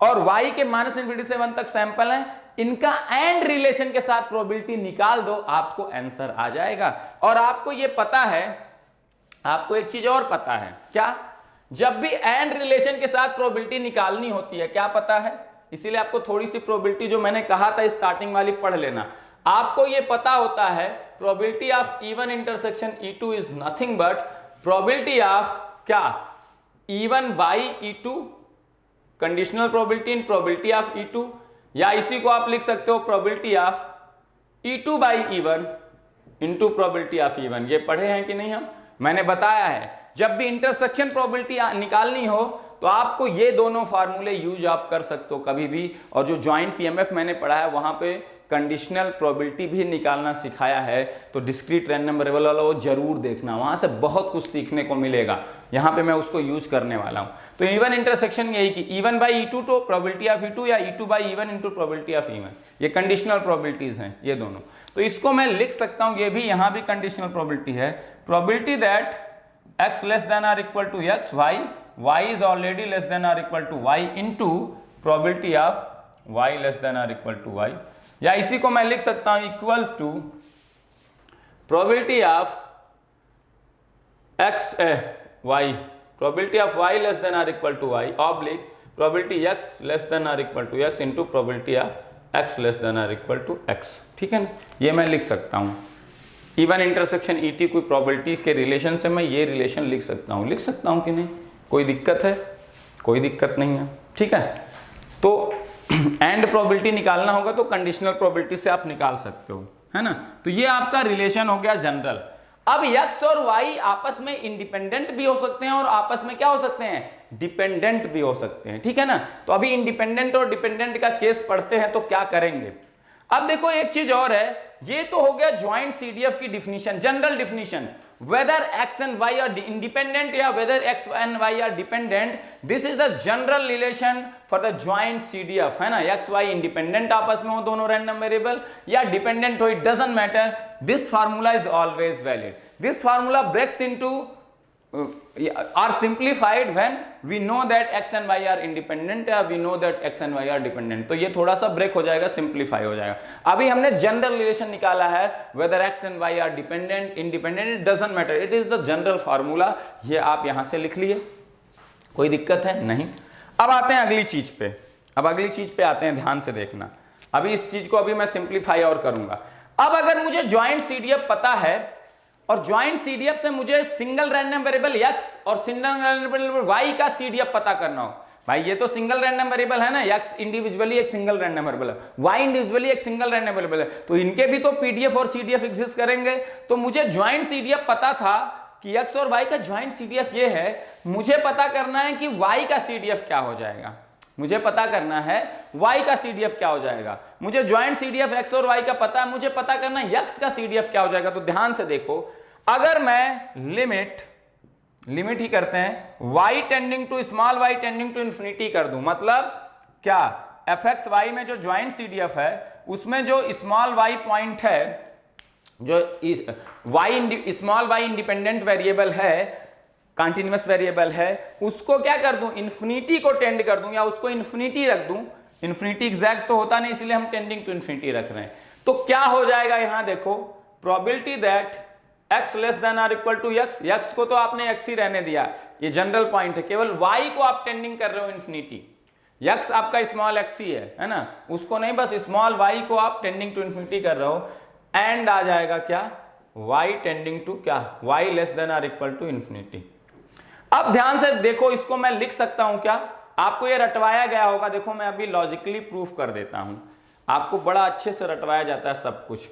और y के माइनस इन्फिनिटी से 1 तक सैंपल हैं, इनका एंड रिलेशन के साथ प्रोबेबिलिटी निकाल दो, आपको आंसर आ जाएगा। और आपको ये पता है, आपको एक चीज और पता है, क्या, जब भी एंड रिलेशन के साथ प्रोबेबिलिटी निकालनी होती है, क्या पता है, इसीलिए आपको थोड़ी सी प्रोबेबिलिटी जो मैंने कहा था स्टार्टिंग वाली पढ़ लेना। आपको ये पता होता है probability of E1 intersection E2 is nothing but probability of क्या, E1 by E2, conditional probability in probability of E2, या इसी को आप लिख सकते हो probability of E2 by E1 into probability of E1। ये पढ़े हैं कि नहीं हम, मैंने बताया है जब भी इंटरसेक्शन प्रोबेबिलिटी निकालनी हो तो आपको ये दोनों फार्मूले यूज आप कर सकते हो कभी भी। और जो ज्वाइंट PMF मैंने पढ़ा है वहां पे कंडीशनल प्रोबेबिलिटी भी निकालना सिखाया है, तो डिस्क्रीट रैंडम वेरिएबल वाला वो जरूर देखना, वहां से बहुत कुछ सीखने को मिलेगा। यहाँ पे मैं उसको यूज करने वाला हूँ। तो E1 इंटरसेक्शन यही कि E1 बाई E2 तो प्रोबेबिलिटी ऑफ E2 या E2 by E1 into probability of E1, ये कंडीशनल प्रोबेबिलिटीज हैं ये दोनों। तो इसको मैं लिख सकता हूँ, ये भी यहाँ भी कंडीशनल प्रोबेबिलिटी है, probability that x less than or equal to x, y is already less than or equal to y into probability of y less than or equal to y, या इसी को मैं लिख सकता हूं equal to probability of x y, probability of y less than or equal to y oblique probability x less than or equal to x into probability of x less than or equal to x, ठीक है ना। ये मैं लिख सकता हूं E1 intersection ET कोई probability के रिलेशन से मैं ये रिलेशन लिख सकता हूं कि नहीं, कोई दिक्कत है, कोई दिक्कत नहीं है, ठीक है। तो एंड प्रोबेबिलिटी निकालना होगा तो कंडीशनल प्रोबेबिलिटी से आप निकाल सकते हो, है ना। तो ये आपका रिलेशन हो गया जनरल। अब x और y आपस में इंडिपेंडेंट भी हो सकते हैं और आपस में क्या हो सकते हैं, डिपेंडेंट भी हो सकते हैं, ठीक है ना। तो अभी इंडिपेंडेंट और डिपेंडेंट का केस पढ़ते हैं तो क्या करेंगे। अब देखो एक चीज और है, ये तो हो गया ज्वाइंट CDF की definition, general definition, whether x and y are independent या whether x and y are dependent, this is the general relation for the joint CDF, है ना। x y इंडिपेंडेंट आपस में हो दोनों रैंडम वेरिएबल या dependent हो, it doesn't matter, this formula is always valid. This formula breaks into are simplified when we know that x and y are independent या we know that x and y are dependent। तो ये थोड़ा सा break हो जाएगा, simplify हो जाएगा। अभी हमने जनरल रिलेशन निकाला है, whether x and y are dependent independent it doesn't matter, it is the general formula। ये आप यहां से लिख लिए, कोई दिक्कत है नहीं। अब आते हैं अगली चीज पे, अब अगली चीज पे आते हैं, ध्यान से देखना। अभी इस चीज को अभी मैं सिंप्लीफाई और करूंगा। अब अगर मुझे ज्वाइंट सीडीएफ पता है और ज्वाइंट सीडीएफ से मुझे सिंगल रैंडम वेरिएबल x और सिंगल रैंडम वेरिएबल y का सीडीएफ पता करना हो, भाई ये तो सिंगल रैंडम वेरिएबल है ना, x इंडिविजुअली एक सिंगल रैंडम वेरिएबल है, y इंडिविजुअली एक सिंगल रैंडम वेरिएबल है, तो इनके भी तो पीडीएफ और सीडीएफ एग्जिस्ट करेंगे। तो मुझे ज्वाइंट सीडीएफ पता था कि x और y का ज्वाइंट सीडीएफ ये है, मुझे पता करना है कि y का सीडीएफ क्या हो जाएगा, मुझे पता करना है y का सीडीएफ क्या हो जाएगा। मुझे ज्वाइंट सीडीएफ x और y का पता है, मुझे पता करना है x का सीडीएफ क्या हो जाएगा। तो ध्यान से देखो, अगर मैं लिमिट ही करते हैं y tending to small y tending to infinity कर दूं, मतलब क्या fx y में जो ज्वाइंट सीडीएफ है उसमें जो स्मॉल y पॉइंट है, जो स्मॉल y इंडिपेंडेंट वेरिएबल है, कंटीन्यूअस वेरिएबल है, उसको क्या कर दूं, इन्फिनिटी को टेंड कर दूं या उसको इन्फिनिटी रख दूं। इन्फिनिटी एग्जैक्ट तो होता नहीं, इसलिए हम टेंडिंग टू इन्फिनिटी रख रहे हैं। तो क्या हो जाएगा यहां देखो, probability that x less than or equal to x, x को तो आपने x ही रहने दिया, ये जनरल पॉइंट है, केवल y को आप टेंडिंग कर रहे हो इन्फिनिटी, x आपका स्मॉल x ही है ना, उसको नहीं, बस स्मॉल y को आप टेंडिंग टू इन्फिनिटी कर रहे हो, एंड आ जाएगा क्या, y टेंडिंग टू क्या, y less than or equal to infinity. अब ध्यान से देखो, इसको मैं लिख सकता हूं क्या, आपको ये रटवाया गया होगा, देखो मैं अभी लॉजिकली प्रूफ कर देता हूं, आपको बड़ा अच्छे से रटवाया जाता है सब कुछ,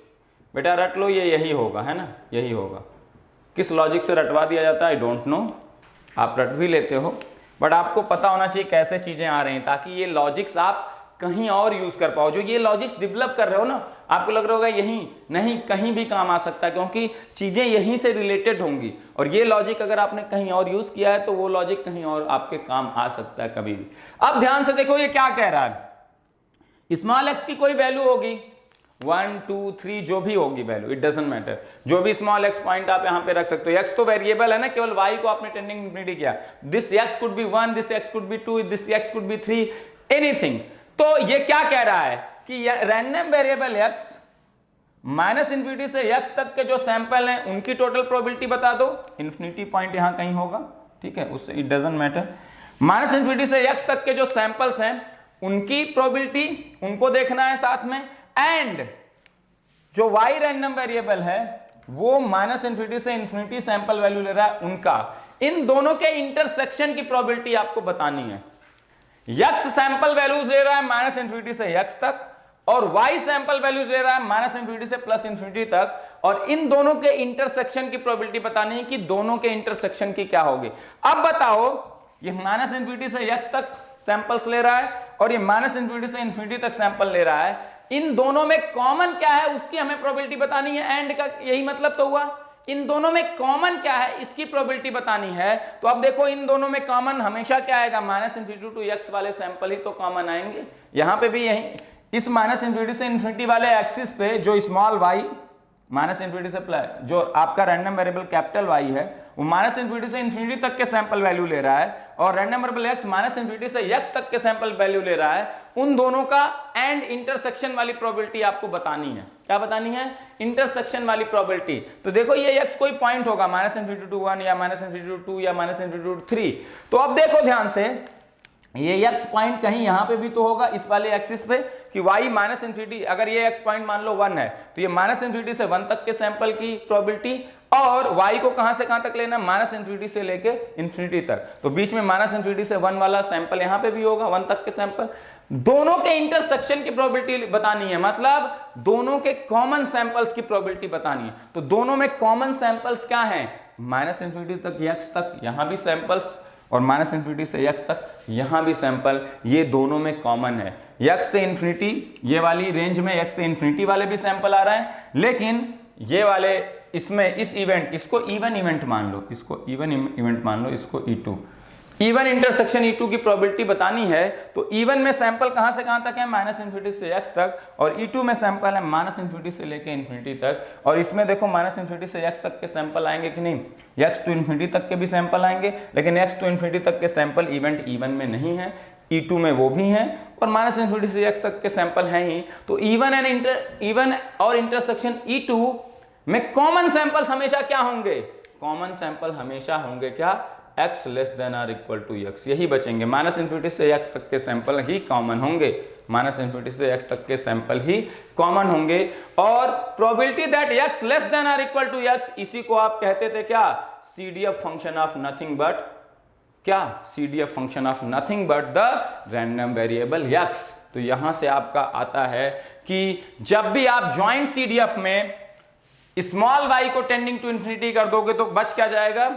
बेटा रट लो, ये यही होगा, है ना, यही होगा। किस लॉजिक से रटवा दिया जाता है आई डोंट नो, आप रट भी लेते हो, बट आपको पता होना चाहिए कैसे चीजें आ रही हैं, ताकि ये लॉजिक्स आप कहीं और यूज कर पाओ। जो ये लॉजिक्स डेवलप कर रहे हो ना, आपको लग रहा होगा यहीं नहीं, कहीं भी काम आ सकता है, क्योंकि चीजें यहीं से रिलेटेड होंगी, और ये लॉजिक अगर आपने कहीं और यूज किया है तो वो लॉजिक कहीं और आपके काम आ सकता है कभी भी। अब ध्यान से देखो, ये क्या कह रहा है, स्मॉल एक्स की कोई वैल्यू होगी 1 2 3 जो भी होगी वैल्यू, इट डजंट मैटर, जो भी स्मॉल एक्स पॉइंट आप यहां पे रख सकते हो। एक्स तो वेरिएबल है ना, केवल वाई को आपने टेंडिंग इन्फिनिटी किया, this x could be 1, this x could be 2, this x could be 3, anything. तो ये क्या कह रहा है कि random variable x minus infinity से एक्स तक के जो सैंपल हैं उनकी टोटल प्रोबेबिलिटी बता दो, इन्फिनिटी पॉइंट यहां कहीं होगा, ठीक है, उससे it doesn't matter. Minus infinity से एक्स तक के जो सैंपल्स हैं उनकी प्रोबेबिलिटी, उनको देखना है साथ में, एंड जो y रैंडम वेरिएबल है वो माइनस इन्फिनिटी से इन्फिनिटी सैंपल वैल्यू ले रहा है उनका, इन दोनों के इंटरसेक्शन की प्रोबेबिलिटी आपको बतानी है। x सैंपल वैल्यूज ले रहा है माइनस इन्फिनिटी से x तक, और y सैंपल वैल्यूज ले रहा है माइनस इन्फिनिटी से प्लस इन्फिनिटी तक, और इन दोनों के इंटरसेक्शन की प्रोबेबिलिटी बतानी है कि दोनों के इंटरसेक्शन की क्या होगी। अब बताओ, ये माइनस इन्फिनिटी से x तक सैंपल्स ले रहा है और ये माइनस इन्फिनिटी से इन्फिनिटी तक सैंपल ले रहा है, इन दोनों में कॉमन क्या है उसकी हमें प्रोबेबिलिटी बतानी है, एंड का यही मतलब तो हुआ, इन दोनों में कॉमन क्या है इसकी प्रोबेबिलिटी बतानी है। तो अब देखो, इन दोनों में कॉमन हमेशा क्या आएगा, माइनस इन्फिनिटी टू एक्स वाले सैंपल ही तो कॉमन आएंगे। यहां पे भी यही, इस माइनस इन्फिनिटी से इन्फिनिटी वाले एक्सिस पे जो स्मॉल वाई माइनस इन्फिनिटी से प्लस, जो आपका रैंडम वेरिएबल कैपिटल वाई है वो माइनस इन्फिनिटी से इन्फिनिटी तक के सैंपल वैल्यू ले रहा है, और random variable x minus infinity से एक्स तक के सैंपल वैल्यू ले रहा है, उन दोनों का एंड इंटरसेक्शन वाली प्रोबेबिलिटी आपको बतानी है। क्या बतानी है, इंटरसेक्शन वाली प्रोबेबिलिटी। तो देखो, ये एक्स कोई पॉइंट होगा माइनस इन्फिनिटी टू 1 या माइनस इन्फिनिटी टू 2 या माइनस इन्फिनिटी टू 3। तो अब देखो ध्यान से, ये x पॉइंट कहीं यहां पे भी तो होगा इस वाले एक्सिस पे, कि y माइनस इन्फिनिटी, अगर ये x पॉइंट मान लो 1 है तो ये माइनस इन्फिनिटी से 1 तक के सैंपल की प्रोबेबिलिटी, और y को कहां से कहां तक लेना, माइनस इन्फिनिटी से लेके इन्फिनिटी तक, तो बीच में माइनस इन्फिनिटी से 1 वाला सैंपल यहां पे भी होगा, 1 तक के सैंपल, दोनों के इंटरसेक्शन की प्रोबेबिलिटी बतानी है, मतलब दोनों के कॉमन सैंपल्स की प्रोबेबिलिटी बतानी है। तो दोनों में कॉमन सैंपल्स क्या हैं, माइनस इन्फिनिटी तक x तक यहां भी सैंपल्स, और माइनस इन्फिनिटी से x तक यहां भी सैंपल, ये दोनों में कॉमन है। x से इन्फिनिटी, ये वाली रेंज में x से इन्फिनिटी वाले भी सैंपल आ रहे हैं, लेकिन ये वाले इसमें इस इवेंट, इसको इवन इवेंट मान लो, इसको इवन इवेंट मान लो, इसको E2, इवन इंटरसेक्शन E2 की प्रोबेबिलिटी बतानी है तो E1 में सैंपल कहां से कहां तक है, -∞ से x तक, और E2 में सैंपल है -∞ से लेके इन्फिनिटी तक। और इसमें देखो -∞ से x तक के सैंपल आएंगे कि नहीं, x टू इन्फिनिटी तक के भी सैंपल आएंगे, लेकिन x टू इन्फिनिटी तक के सैंपल इवेंट E1 में नहीं है, E2 में वो भी हैं, और -∞ से x तक के सैंपल हैं ही। तो E1 और इंटरसेक्शन E2 में कॉमन सैंपल्स हमेशा क्या होंगे, कॉमन सैंपल हमेशा होंगे क्या, x less than or equal to x, यही बचेंगे। -∞ से x तक के सैंपल ही कॉमन होंगे, -∞ से x तक के सैंपल ही कॉमन होंगे। और probability that x less than or equal to x, इसी को आप कहते थे क्या, CDF function of nothing but क्या, CDF function of nothing but the random variable x। तो यहां से आपका आता है कि जब भी आप ज्वाइंट CDF में स्मॉल y को टेंडिंग टू इन्फिनिटी कर दोगे तो बच क्या जाएगा,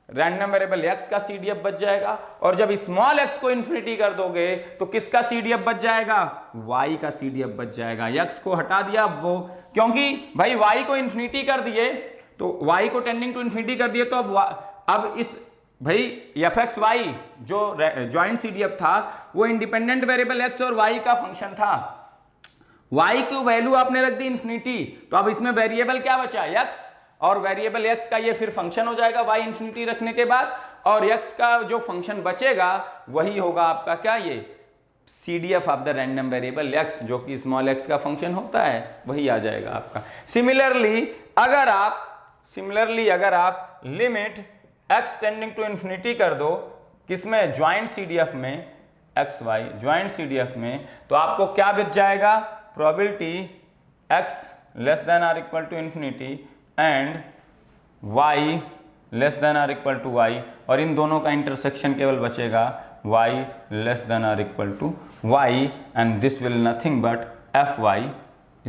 रैंडम वेरिएबल x का CDF बच जाएगा, और जब स्मॉल x को इन्फिनिटी कर दोगे तो किसका CDF बच जाएगा, y का CDF बच जाएगा। x को हटा दिया अब वो, क्योंकि भाई y को इन्फिनिटी कर दिए तो y को टेंडिंग टू इन्फिनिटी कर दिए, तो अब इस भाई fxy जो ज्वाइंट CDF था वो इंडिपेंडेंट वेरिएबल x और y का फंक्शन था, y की वैल्यू आपने रख दी इन्फिनिटी, तो अब इसमें वेरिएबल क्या बचा, x, और वेरिएबल x का ये फिर फंक्शन हो जाएगा y इन्फिनिटी रखने के बाद, और x का जो फंक्शन बचेगा वही होगा आपका क्या, ये CDF of the random variable x, जो कि स्मॉल x का फंक्शन होता है, वही आ जाएगा आपका। सिमिलरली अगर आप limit x tending to infinity कर दो किसमें, ज्वाइंट CDF में, xy ज्वाइंट CDF में, तो आपको क्या बच जाएगा, probability x less than or equal to infinity and y less than or equal to y, और इन दोनों का इंटरसेक्शन केवल बचेगा y less than or equal to y, and this will nothing but fy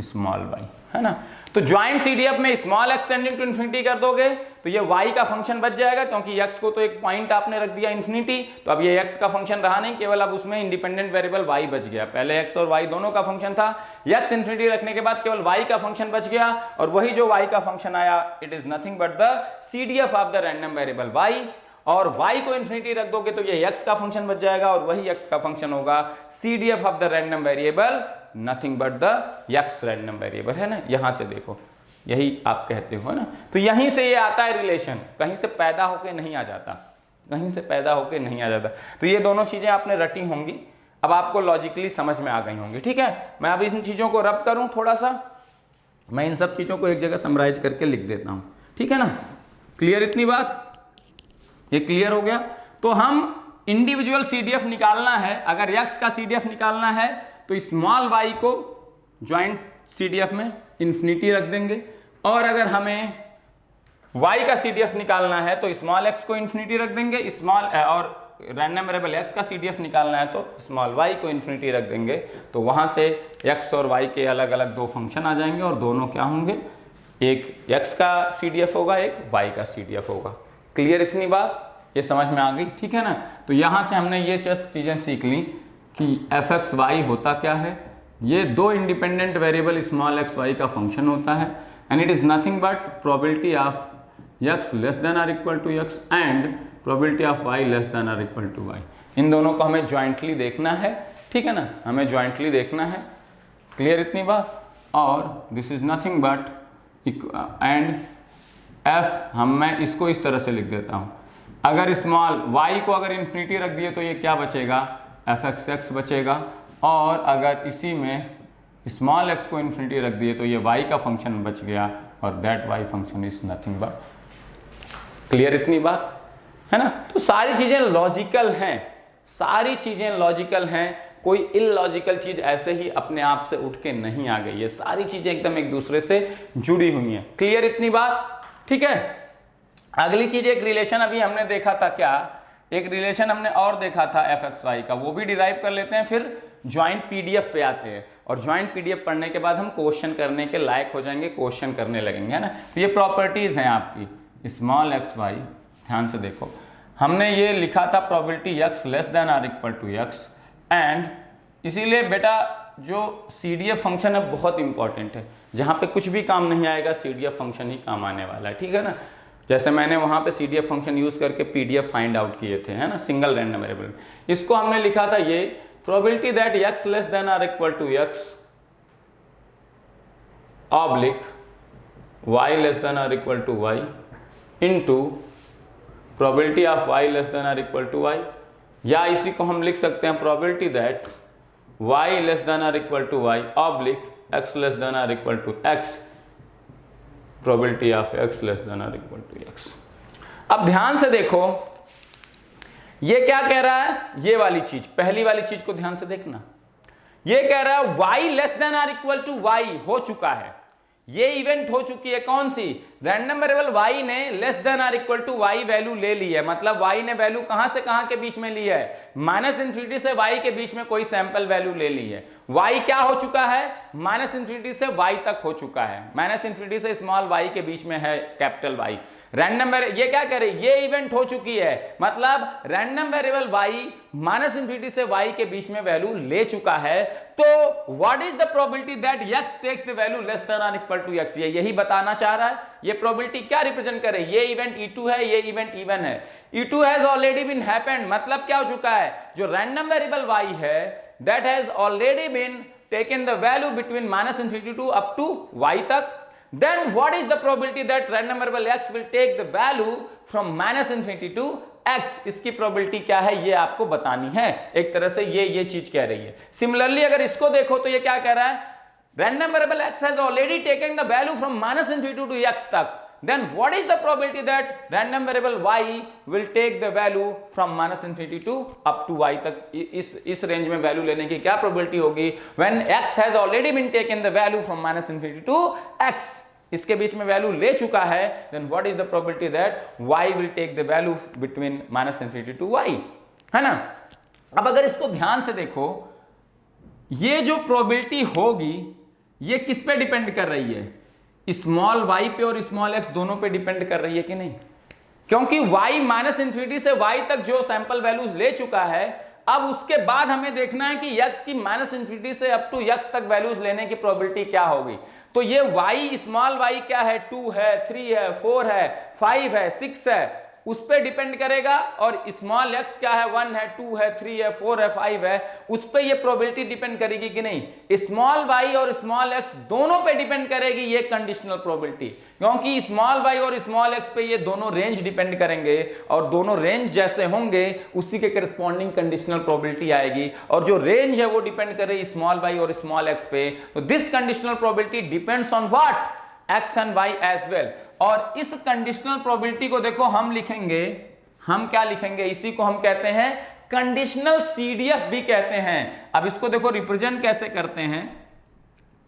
small y, है ना। तो joint CDF में small x tending to infinity कर दोगे तो ये y का फंक्शन बच जाएगा, क्योंकि x को तो एक पॉइंट आपने रख दिया इन्फिनिटी, तो अब ये x का फंक्शन रहा नहीं, केवल अब उसमें इंडिपेंडेंट वेरिएबल y बच गया। पहले x और y दोनों का फंक्शन था, x इन्फिनिटी रखने के बाद केवल y का फंक्शन बच गया, और वही जो y का फंक्शन आया it is nothing but the CDF of the random variable y, और y को इन्फिनिटी रख दोगे तो ये x का फंक्शन बच जाएगा, और वही x का फंक्शन होगा CDF of the random variable nothing but the x random variable, है ना। यहां से देखो यही आप कहते हो ना, तो यहीं से ये आता है रिलेशन, कहीं से पैदा होके नहीं आ जाता, कहीं से पैदा होके नहीं आ जाता। तो ये दोनों चीजें आपने रटी होंगी, अब आपको लॉजिकली समझ में आ गई होंगी, ठीक है। मैं अब इन चीजों को रब करूं थोड़ा सा, मैं इन सब चीजों को एक जगह समराइज करके लिख देता हूं, ठीक है ना। क्लियर इतनी बात, ये क्लियर हो गया। तो हम इंडिविजुअल CDF निकालना है, अगर x का CDF निकालना है तो स्मॉल y को ज्वाइंट CDF में इन्फिनिटी रख देंगे, और अगर हमें y का CDF निकालना है तो स्मॉल x को इन्फिनिटी रख देंगे, और रैंडम वेरिएबल x का CDF निकालना है तो स्मॉल y को इन्फिनिटी रख देंगे। तो वहां से x और y के अलग अलग दो फंक्शन आ जाएंगे, और दोनों क्या होंगे, एक x का CDF होगा, एक y का CDF होगा। क्लियर इतनी बात, ये समझ में आ गई, ठीक है ना। तो यहां से हमने ये चीजें सीख ली कि fxy होता क्या है, ये दो independent variable small x y का फंक्शन होता है, and it is nothing but probability of x less than or equal to x and probability of y less than or equal to y। इन दोनों को हमें ज्वाइंटली देखना है, ठीक है ना, हमें ज्वाइंटली देखना है। क्लियर इतनी बात, और this is nothing but and f, मैं इसको इस तरह से लिख देता हूं, अगर स्मॉल y को अगर इन्फिनिटी रख दिए तो ये क्या बचेगा, fxx बचेगा, और अगर इसी में स्मॉल x को इन्फिनिटी रख दिए तो ये y का फंक्शन बच गया, और that y function is nothing but. Clear इतनी बात, है ना। तो सारी चीजें लॉजिकल हैं, सारी चीजें लॉजिकल हैं, कोई इलॉजिकल चीज ऐसे ही अपने आप से उठ के नहीं आ गई है, सारी चीजें एकदम एक दूसरे से जुड़ी हुई हैं। क्लियर इतनी बात, ठीक है। अगली चीज एक रिलेशन अभी हमने देखा था, क्या एक रिलेशन हमने और देखा था fxy का, वो भी डिराइव कर लेते हैं, फिर ज्वाइंट PDF पे आते हैं, और ज्वाइंट PDF पढ़ने के बाद हम क्वेश्चन करने के लायक हो जाएंगे, क्वेश्चन करने लगेंगे, है ना। तो ये प्रॉपर्टीज हैं आपकी स्मॉल xy, ध्यान से देखो, हमने ये लिखा था probability x less than or equal to x, and इसीलिए बेटा जो CDF फंक्शन है बहुत इंपॉर्टेंट है, जहां पे कुछ भी काम नहीं आएगा CDF फंक्शन ही काम आने वाला है, ठीक है ना। जैसे मैंने वहां पे CDF फंक्शन यूज करके PDF फाइंड आउट किए थे, है ना, सिंगल रैंडम वेरिएबल। इसको हमने लिखा था ये probability that x less than or equal to x oblique y less than or equal to y into probability of y less than or equal to y, या इसी को हम लिख सकते हैं probability that y less than or equal to y oblique x less than or equal to x probability of x less than or equal to x। अब ध्यान से देखो ये क्या कह रहा है, ये वाली चीज, पहली वाली चीज को ध्यान से देखना। ये कह रहा है y less than or equal to y हो चुका है, ये इवेंट हो चुकी है, कौन सी, रैंडम वेरिएबल y ने less than or equal to y value ले ली है। मतलब y ने वैल्यू कहां से कहां के बीच में ली है, -∞ से y के बीच में कोई सैंपल वैल्यू ले ली है। y क्या हो चुका है, -∞ से y तक हो चुका है, -∞ से स्मॉल y के बीच में है कैपिटल Y। रैंडम ये क्या करे, ये इवेंट हो चुकी है, मतलब रैंडम वेरिएबल y -∞ से y के बीच में वैल्यू ले चुका है। तो what is the probability that x takes the value less than और इक्वल टू x, ये यही बताना चाह रहा है। ये प्रोबेबिलिटी क्या रिप्रेजेंट करे, ये इवेंट E2 है, ये इवेंट E1 है। E2 has already been happened, मतलब क्या हो चुका है, जो रैंडम वेरिएबल y है that has already been taken the value between -∞ to up to y तक। Then what is the probability that random variable x will take the value from -∞ to x, इसकी probability क्या है ये आपको बतानी है। एक तरह से ये चीज कह रही है। सिमिलरली अगर इसको देखो तो ये क्या कह रहा है, random variable x has already taken the value from -∞ to x तक, then what is the probability that random variable y will take the value from -∞ to up to y तक, इस रेंज में वैल्यू लेने की क्या probability होगी, when x has already been taken the value from -∞ to x, इसके बीच में value ले चुका है, then what is the probability that y will take the value between -∞ to y, है ना। अब अगर इसको ध्यान से देखो, ये जो प्रोबेबिलिटी होगी ये किस पे डिपेंड कर रही है, स्मॉल y पे और स्मॉल x दोनों पे डिपेंड कर रही है कि नहीं, क्योंकि y -∞ से y तक जो सैंपल वैल्यूज ले चुका है, अब उसके बाद हमें देखना है कि x की -∞ से अप टू x तक वैल्यूज लेने की प्रोबेबिलिटी क्या होगी। तो ये y स्मॉल y क्या है, 2 है, 3 है, 4 है, 5 है, 6 है, उस पे डिपेंड करेगा। और स्मॉल x क्या है, 1 है, 2 है, 3 है, 4 है, 5 है, उस पे ये प्रोबेबिलिटी डिपेंड करेगी कि नहीं। स्मॉल y और स्मॉल x दोनों पे डिपेंड करेगी ये कंडीशनल प्रोबेबिलिटी, क्योंकि स्मॉल y और स्मॉल x पे ये दोनों रेंज डिपेंड करेंगे, और दोनों रेंज जैसे होंगे उसी के करस्पॉन्डिंग कंडीशनल प्रोबेबिलिटी आएगी, और जो रेंज है वो डिपेंड कर रही है स्मॉल y और स्मॉल x पे। तो this conditional probability depends on what, x and y as well. और इस कंडीशनल प्रोबेबिलिटी को देखो हम लिखेंगे, हम क्या लिखेंगे, इसी को हम कहते हैं कंडीशनल CDF भी कहते हैं। अब इसको देखो रिप्रेजेंट कैसे करते हैं,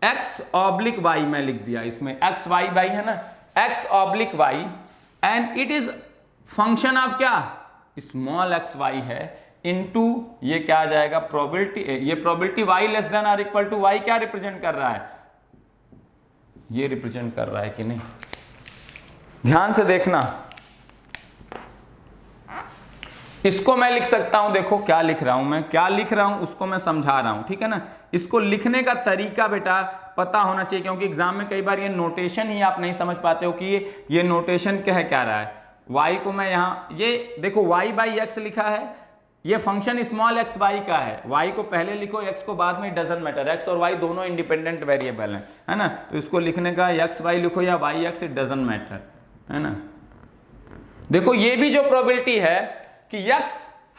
x ऑब्लिक y में लिख दिया, इसमें x y y है ना, x oblique y and it is function of क्या, स्मॉल x y है, इनटू ये क्या आ जाएगा प्रोबेबिलिटी, ये प्रोबेबिलिटी y लेस देन और इक्वल टू y क्या रिप्रेजेंट कर रहा है, ये रिप्रेजेंट कर रहा है कि नहीं, ध्यान से देखना। इसको मैं लिख सकता हूं, देखो क्या लिख रहा हूं, मैं क्या लिख रहा हूं उसको मैं समझा रहा हूं, ठीक है ना। इसको लिखने का तरीका बेटा पता होना चाहिए, क्योंकि एग्जाम में कई बार ये नोटेशन ही आप नहीं समझ पाते हो कि ये नोटेशन कह क्या रहा है। y को मैं यहां, ये देखो y बाई x लिखा है, ये फंक्शन स्मॉल x y का है, y को पहले लिखो x को बाद में, डजंट मैटर, x और y दोनों इंडिपेंडेंट वेरिएबल हैं, है ना। तो इसको लिखने का x y लिखो या y x, it doesn't matter, है ना। देखो ये भी जो प्रोबेबिलिटी है कि x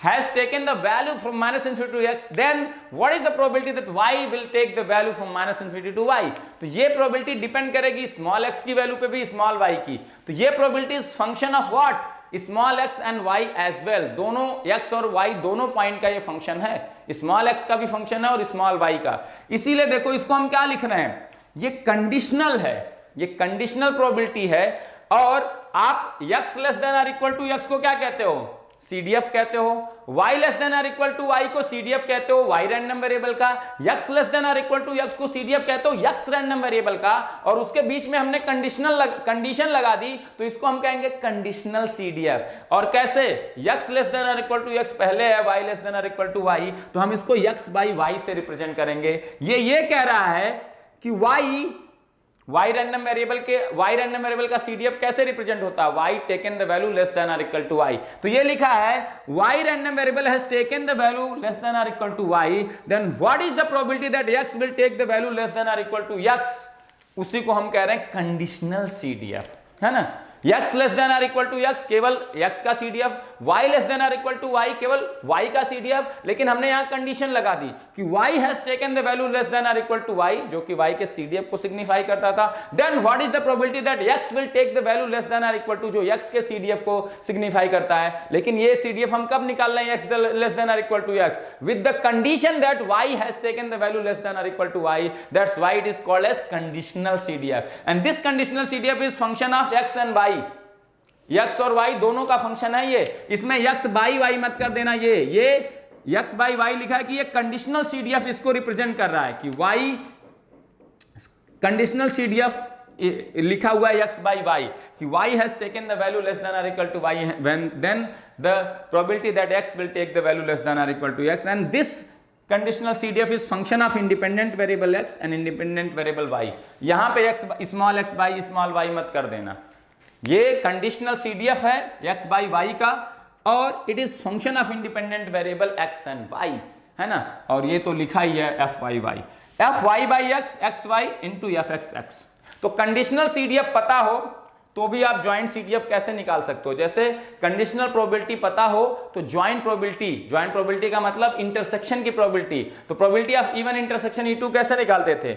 has taken the value from -∞ to x, then what is the probability that y will take the value from -∞ to y। तो ये प्रोबेबिलिटी डिपेंड करेगी स्मॉल x की वैल्यू पे भी, स्मॉल y की। तो ये probability is function of what, small x and y as well, दोनों x और y दोनों पॉइंट का ये फंक्शन है, स्मॉल x का भी फंक्शन है और स्मॉल y का। इसीलिए देखो इसको हम क्या लिख रहे हैं, ये कंडीशनल है, ये कंडीशनल प्रोबेबिलिटी है। और आप x लेस देन और इक्वल टू x को क्या कहते हो, CDF कहते हो, y लेस देन और इक्वल टू y को CDF कहते हो, y रैंडम वेरिएबल का, x लेस देन और इक्वल टू x को CDF कहते हो, x रैंडम वेरिएबल का, और उसके बीच में हमने कंडीशन लगा दी, तो इसको हम कहेंगे कंडीशनल CDF। और कैसे, x लेस देन और इक्वल टू x पहले है, y लेस देन और इक्वल टू y, तो हम इसको x बाई y से रिप्रेजेंट करेंगे। ये कह रहा है कि y y रैंडम वेरिएबल का CDF कैसे रिप्रेजेंट होता है, y taken the value less than और इक्वल टू y। तो ये लिखा है y random variable has taken the value less than और equal to y, then what is the probability that x will take the value less than और equal to x। उसी को हम कह रहे हैं कंडीशनल CDF, है ना। x लेस देन और इक्वल टू x केवल x का CDF, y लेस देन और इक्वल टू y केवल y का CDF, लेकिन हमने यहां कंडीशन लगा दी कि y has taken the value less than और इक्वल टू y, जो कि y के CDF को सिग्निफाई करता था। Then what is the probability that x will take the value less than और इक्वल टू, जो x के CDF को सिग्निफाई करता है। लेकिन ये CDF हम कब निकाल रहे हैं, x लेस देन और equal to x with the condition that y has taken the value less than और equal to y, that's why it is called as conditional CDF। And this conditional CDF is function of x and y, x और y दोनों का function है ये। इसमें x by y मत कर देना, ये x बाई y लिखा है कि ये कंडीशनल CDF इसको रिप्रेजेंट कर रहा है कि y कंडीशनल CDF लिखा हुआ है x बाई y कि y has taken the value less than और equal to y, when then the probability that x will take the value less than और equal to x, and this conditional CDF is function of independent variable x and independent variable y। यहां पे small x by small y मत कर देना, ये conditional CDF है x by y का, और it is function of independent variable x and y, है ना। और ये तो लिखा ही है f y by x y into fxx। तो कंडीशनल CDF पता हो तो भी आप ज्वाइंट CDF कैसे निकाल सकते हो, जैसे कंडीशनल प्रोबेबिलिटी पता हो तो ज्वाइंट प्रोबेबिलिटी का मतलब इंटरसेक्शन की प्रोबेबिलिटी। तो probability of even intersection E2 कैसे निकालते थे,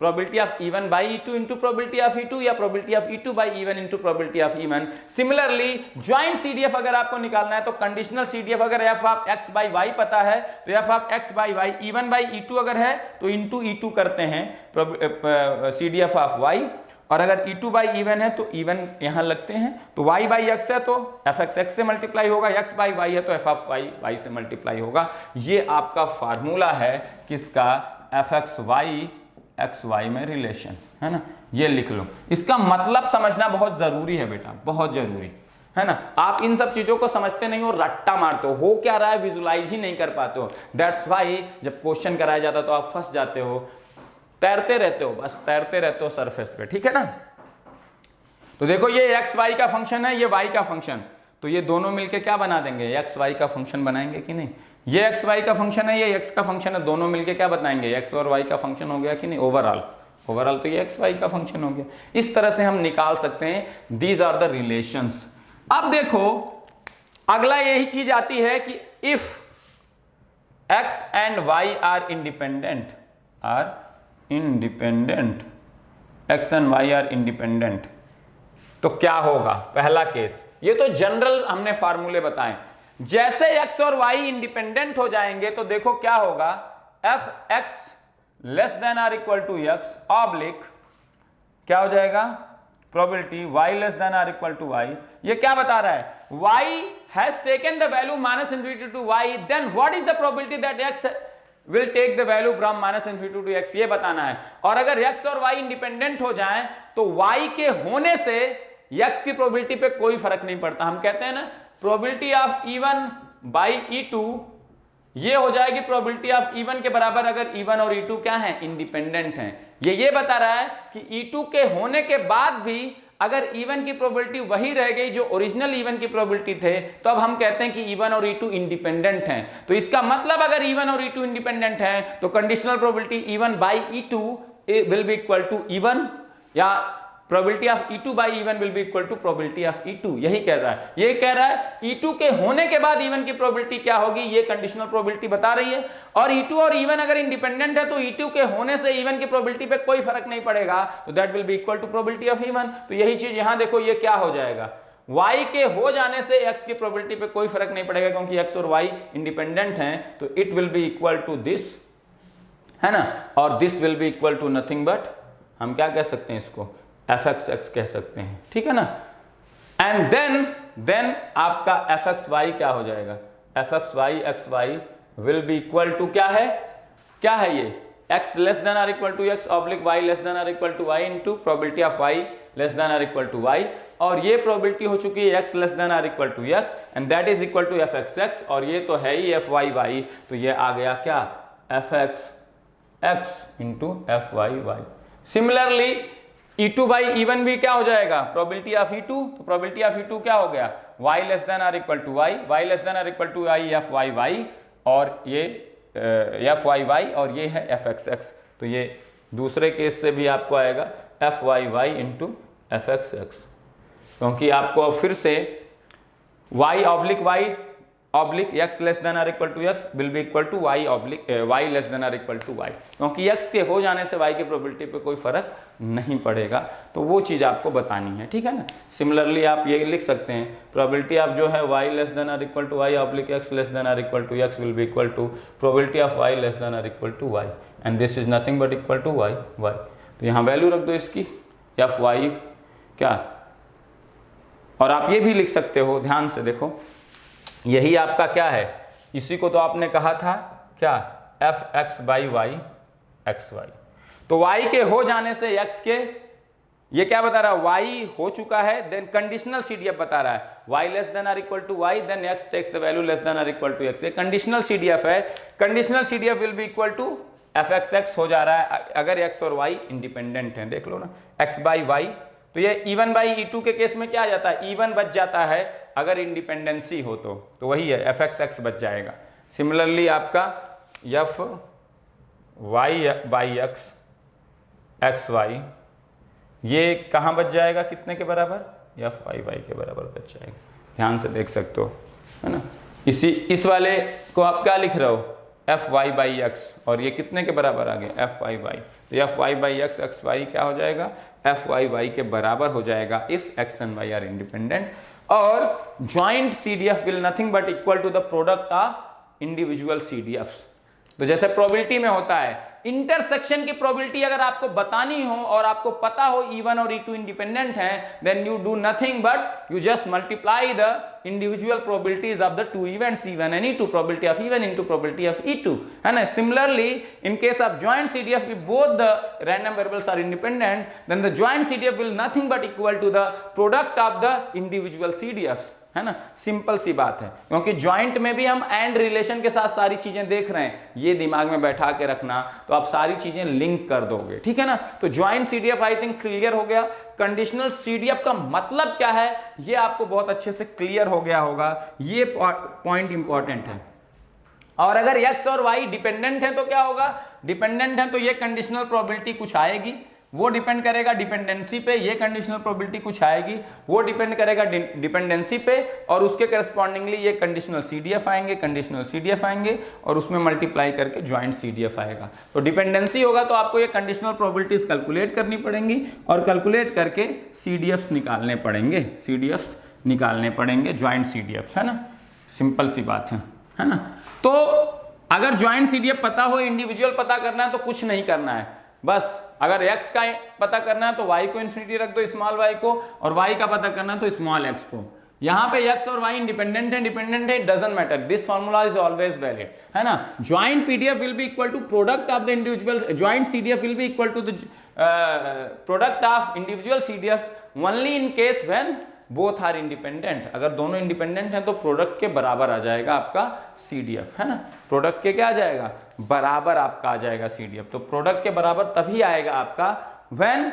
probability of E1 by E2 into probability of E2, या probability of E2 by E1 into probability of E1। Similarly joint CDF अगर आपको निकालना है तो कंडीशनल CDF अगर f of x by y पता है तो f of x by y E1 by E2 अगर है तो इंटू E2 करते हैं CDF ऑफ y, और अगर E2 बाई E1 है तो E1 यहां लगते हैं, तो y बाई x है तो fx से मल्टीप्लाई होगा, x बाई y है तो f ऑफ y से मल्टीप्लाई होगा। ये आपका फार्मूला है किसका, fxy xy में रिलेशन, है ना। ये लिख लो, इसका मतलब समझना बहुत जरूरी है बेटा, बहुत जरूरी है ना। आप इन सब चीजों को समझते नहीं हो, रट्टा मारते हो क्या रहा है विजुलाइज ही नहीं कर पाते हो। दैट्स वाई जब क्वेश्चन कराया जाता तो आप फंस जाते हो, तैरते रहते हो, बस तैरते रहते हो सरफेस पे, ठीक है ना। तो देखो ये एक्स वाई का फंक्शन है, ये वाई का फंक्शन, तो ये दोनों मिलके क्या बना देंगे, एक्स वाई का फंक्शन बनाएंगे कि नहीं। ये एक्स वाई का फंक्शन है, ये एक्स का फंक्शन है, दोनों मिलके क्या बताएंगे, एक्स और वाई का फंक्शन हो गया कि नहीं। ओवरऑल तो ये एक्स वाई का फंक्शन हो गया। इस तरह से हम निकाल सकते हैं, दीज आर द रिलेशंस। अब देखो अगला यही चीज आती है कि if x and Y are independent, X and Y are independent, तो क्या होगा। पहला केस, ये तो जनरल हमने फार्मूले बताए, जैसे x और y इंडिपेंडेंट हो जाएंगे तो देखो क्या होगा, F X less than or equal to X oblique क्या हो जाएगा, probability y less than or equal to y। ये क्या बता रहा है, y has taken the value minus infinity to y, then what is the probability that x will take the value from minus infinity to x, ये बताना है। और अगर x और y इंडिपेंडेंट हो जाएं तो y के होने से x की प्रोबेबिलिटी पे कोई फर्क नहीं पड़ता। हम कहते हैं ना probability of E1 by E2, ये हो जाएगी प्रोबेबिलिटी ऑफ E1 के बराबर अगर E1 और E2 क्या है, इंडिपेंडेंट हैं। ये बता रहा है कि E2 के होने के बाद भी अगर E1 की प्रोबेबिलिटी वही रह गई जो ओरिजिनल E1 की प्रोबेबिलिटी थे, तो अब हम कहते हैं कि E1 और E2 इंडिपेंडेंट हैं। तो इसका मतलब अगर E1 और E2 इंडिपेंडेंट हैं तो conditional probability E1 by E2 will be equal to E1, या probability of E2 by E1 will be equal to probability of E2। यही कह रहा है, ये कह रहा है E2 के होने के बाद E1 की प्रोबेबिलिटी क्या होगी, ये कंडीशनल प्रोबेबिलिटी बता रही है। और E2 और E1 अगर इंडिपेंडेंट है तो E2 के होने से E1 की प्रोबेबिलिटी पे कोई फर्क नहीं पड़ेगा, तो that will be equal to probability of E1। तो यही चीज यहां देखो, ये क्या हो जाएगा, y के हो जाने से x की प्रोबेबिलिटी पे कोई फर्क नहीं पड़ेगा क्योंकि x और y इंडिपेंडेंट हैं, तो it will be equal to this, है ना। और this will be equal to nothing but, हम क्या कह सकते हैं इसको, fxx कह सकते हैं, ठीक है ना। एंड देन आपका fxy क्या हो जाएगा, fxy xy will be equal to क्या है ये, x less than or equal to x oblique y less than or equal to y into probability of y less than or equal to y, और ये probability हो चुकी है x less than or equal to x and that is equal to fxx, और ये तो है ही fyy, तो ये आ गया क्या, fxx into fyy। Similarly E2 by E1 भी क्या हो जाएगा, प्रोबेबिलिटी ऑफ E2, तो प्रोबेबिलिटी ऑफ E2 क्या हो गया, y less than or equal to Y, y less than or equal to I F Y Y, और ये एफ वाई वाई, और ये है एफ एक्स एक्स। तो ये दूसरे केस से भी आपको आएगा F Y Y into F x X, क्योंकि आपको फिर से y oblique Y oblique x less than or equal to x will be equal to y oblique y less than or equal to y, क्योंकि x के हो जाने से y की प्रोबेबिलिटी पे कोई फर्क नहीं पड़ेगा, तो वो चीज़ आपको बतानी है, ठीक है ना। सिमिलरली आप ये लिख सकते हैं प्रोबेबिलिटी ऑफ जो है y less than or equal to y oblique x less than or equal to x will be equal to probability of y less than or equal to y, and this is nothing but equal to y y। तो यहाँ value रख दो इसकी F Y क्या, और आप ये भी लिख सकते हो, ध्यान से देखो, यही आपका क्या है, इसी को तो आपने कहा था क्या, F X by Y X Y. तो y के हो जाने से x के, ये क्या बता रहा है, y हो चुका है, देन कंडीशनल CDF बता रहा है y less than or equal to y, then x takes the value less than or equal to x। ये कंडीशनल CDF है, conditional CDF will be equal to F x X हो जा रहा है अगर x और y इंडिपेंडेंट हैं, देख लो ना, x बाई वाई। तो ये E1 बाई E2 के केस में क्या आ जाता है, E1 बच जाता है अगर इंडिपेंडेंसी हो तो वही है एफ एक्स एक्स बच जाएगा। सिमिलरली आपका F Y by X X Y, ये कहाँ बच जाएगा, कितने के बराबर, एफ वाई वाई के बराबर बच जाएगा, ध्यान से देख सकते हो, है ना। इस वाले को आप क्या लिख रहे हो, एफ वाई बाई एक्स, और ये कितने के बराबर आ गया, एफ वाई वाई। तो F Y by X X Y क्या हो जाएगा, एफ वाई वाई के बराबर हो जाएगा if x and Y are independent, और joint CDF will nothing but equal to the product of individual CDFs। तो जैसे प्रोबेबिलिटी में होता है, इंटरसेक्शन की प्रोबेबिलिटी अगर आपको बतानी हो और आपको पता हो E1 और E2 इंडिपेंडेंट हैं, then you do nothing but you just multiply the individual probabilities of the two events E1 and E2, probability of E1 into probability of E2, है ना। Similarly in case of joint CDF if both the random variables are independent, then the joint CDF will nothing but equal to the product of the individual CDFs, है ना। Simple सी बात है, क्योंकि joint में भी हम एंड रिलेशन के साथ सारी चीजें देख रहे हैं, ये दिमाग में बैठा के रखना, तो आप सारी चीजें लिंक कर दोगे, ठीक है ना। तो joint CDF I think clear हो गया। कंडीशनल CDF का मतलब क्या है ये आपको बहुत अच्छे से क्लियर हो गया होगा, ये पॉइंट इंपॉर्टेंट है। और अगर x और y डिपेंडेंट है तो क्या होगा, डिपेंडेंट है तो ये कंडीशनल प्रोबेबिलिटी कुछ आएगी, वो डिपेंड करेगा डिपेंडेंसी पे, ये कंडीशनल प्रोबेबिलिटी कुछ आएगी, वो डिपेंड करेगा डिपेंडेंसी पे, और उसके करस्पॉन्डिंगली ये कंडीशनल CDF आएंगे, कंडीशनल CDF आएंगे, और उसमें मल्टीप्लाई करके ज्वाइंट CDF आएगा। तो डिपेंडेंसी होगा तो आपको ये कंडीशनल प्रोबेबिलिटीज कैलकुलेट करनी पड़ेंगी, और कैलकुलेट करके CDFs निकालने पड़ेंगे, CDFs निकालने पड़ेंगे, ज्वाइंट CDFs, है ना। सिंपल सी बात है ना। तो अगर ज्वाइंट CDF पता हो, इंडिविजुअल पता करना है तो कुछ नहीं करना है, बस अगर x का पता करना है तो y को इन्फिनिटी रख दो, स्मॉल y को, और y का पता करना है तो स्मॉल x को। यहाँ पे x और y इंडिपेंडेंट है, डिपेंडेंट है, doesn't matter, this formula is always valid, है ना। Joint PDF will be equal to product of the individual, joint CDF will be equal to the product of individual CDF only in case when both are independent. अगर दोनों independent हैं तो product के बराबर आ जाएगा आपका CDF, है ना। प्रोडक्ट के क्या आ जाएगा, बराबर आपका आ जाएगा CDF। तो प्रोडक्ट के बराबर तभी आएगा आपका व्हेन,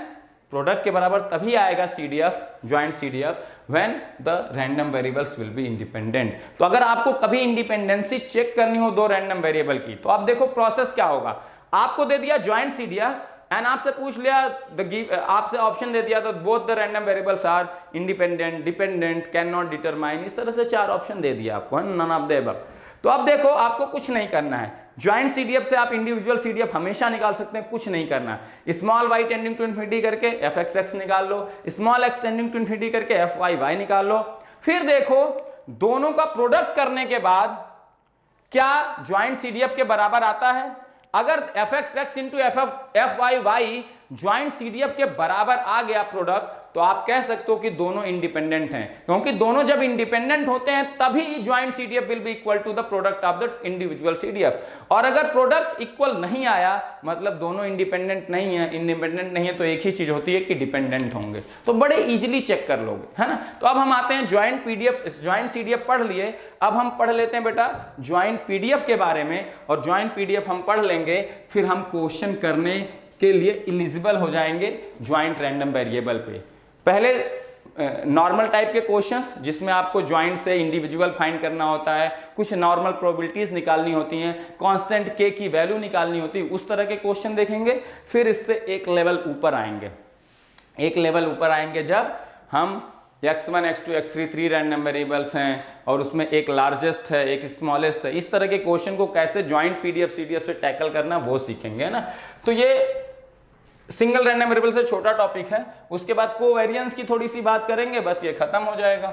प्रोडक्ट के बराबर तभी आएगा CDF, joint CDF when the random variables will be independent. तो अगर आपको कभी इंडिपेंडेंसी चेक करनी हो दो रैंडम वेरिएबल की, तो आप देखो प्रोसेस क्या होगा। आपको दे दिया ज्वाइंट CDF एंड आपसे पूछ लिया आपसे ऑप्शन दे दिया तो both the random variables are independent, dependent, can not determine, इस तरह से 4 ऑप्शन दे दिया आपको, नन ऑफ द अबव। तो अब देखो आपको कुछ नहीं करना है, ज्वाइंट CDF से आप इंडिविजुअल CDF हमेशा निकाल सकते हैं, कुछ नहीं करना है। Small y tending to infinity करके एफ एक्स एक्स निकाल लो, small x tending to infinity करके एफ वाई वाई निकाल लो। फिर देखो दोनों का प्रोडक्ट करने के बाद क्या ज्वाइंट CDF के बराबर आता है। अगर F x X into F Y Y joint CDF के बराबर आ गया प्रोडक्ट, तो आप कह सकते हो कि दोनों इंडिपेंडेंट हैं, क्योंकि दोनों जब इंडिपेंडेंट होते हैं तभी joint CDF will be equal to the product of the individual CDF। और अगर प्रोडक्ट इक्वल नहीं आया मतलब दोनों इंडिपेंडेंट नहीं है, इंडिपेंडेंट नहीं है, तो एक ही चीज होती है कि डिपेंडेंट होंगे, तो बड़े इजीली चेक कर लोगे, है ना। तो अब हम आते हैं ज्वाइंट CDF पढ़ लिए, अब हम पढ़ लेते हैं बेटा ज्वाइंट PDF के बारे में, और ज्वाइंट PDF हम पढ़ लेंगे, फिर हम क्वेश्चन करने के लिए इलिजिबल हो जाएंगे ज्वाइंट रैंडम वेरिएबल पे। पहले नॉर्मल टाइप के क्वेश्चंस जिसमें आपको ज्वाइंट से इंडिविजुअल फाइंड करना होता है, कुछ नॉर्मल प्रोबेबिलिटीज निकालनी होती हैं, कांस्टेंट के की वैल्यू निकालनी होती है, उस तरह के क्वेश्चन देखेंगे। फिर इससे एक लेवल ऊपर आएंगे, एक लेवल ऊपर आएंगे जब हम x1, x2, x3 3 random variables हैं और उसमें एक लार्जेस्ट है, एक स्मॉलेस्ट है, इस तरह के क्वेश्चन को कैसे ज्वाइंट पीडीएफ सीडीएफ से टैकल करना वो सीखेंगे ना। तो ये सिंगल रैंडम वेरिएबल से छोटा टॉपिक है। उसके बाद कोवेरिएंस की थोड़ी सी बात करेंगे, बस ये खत्म हो जाएगा।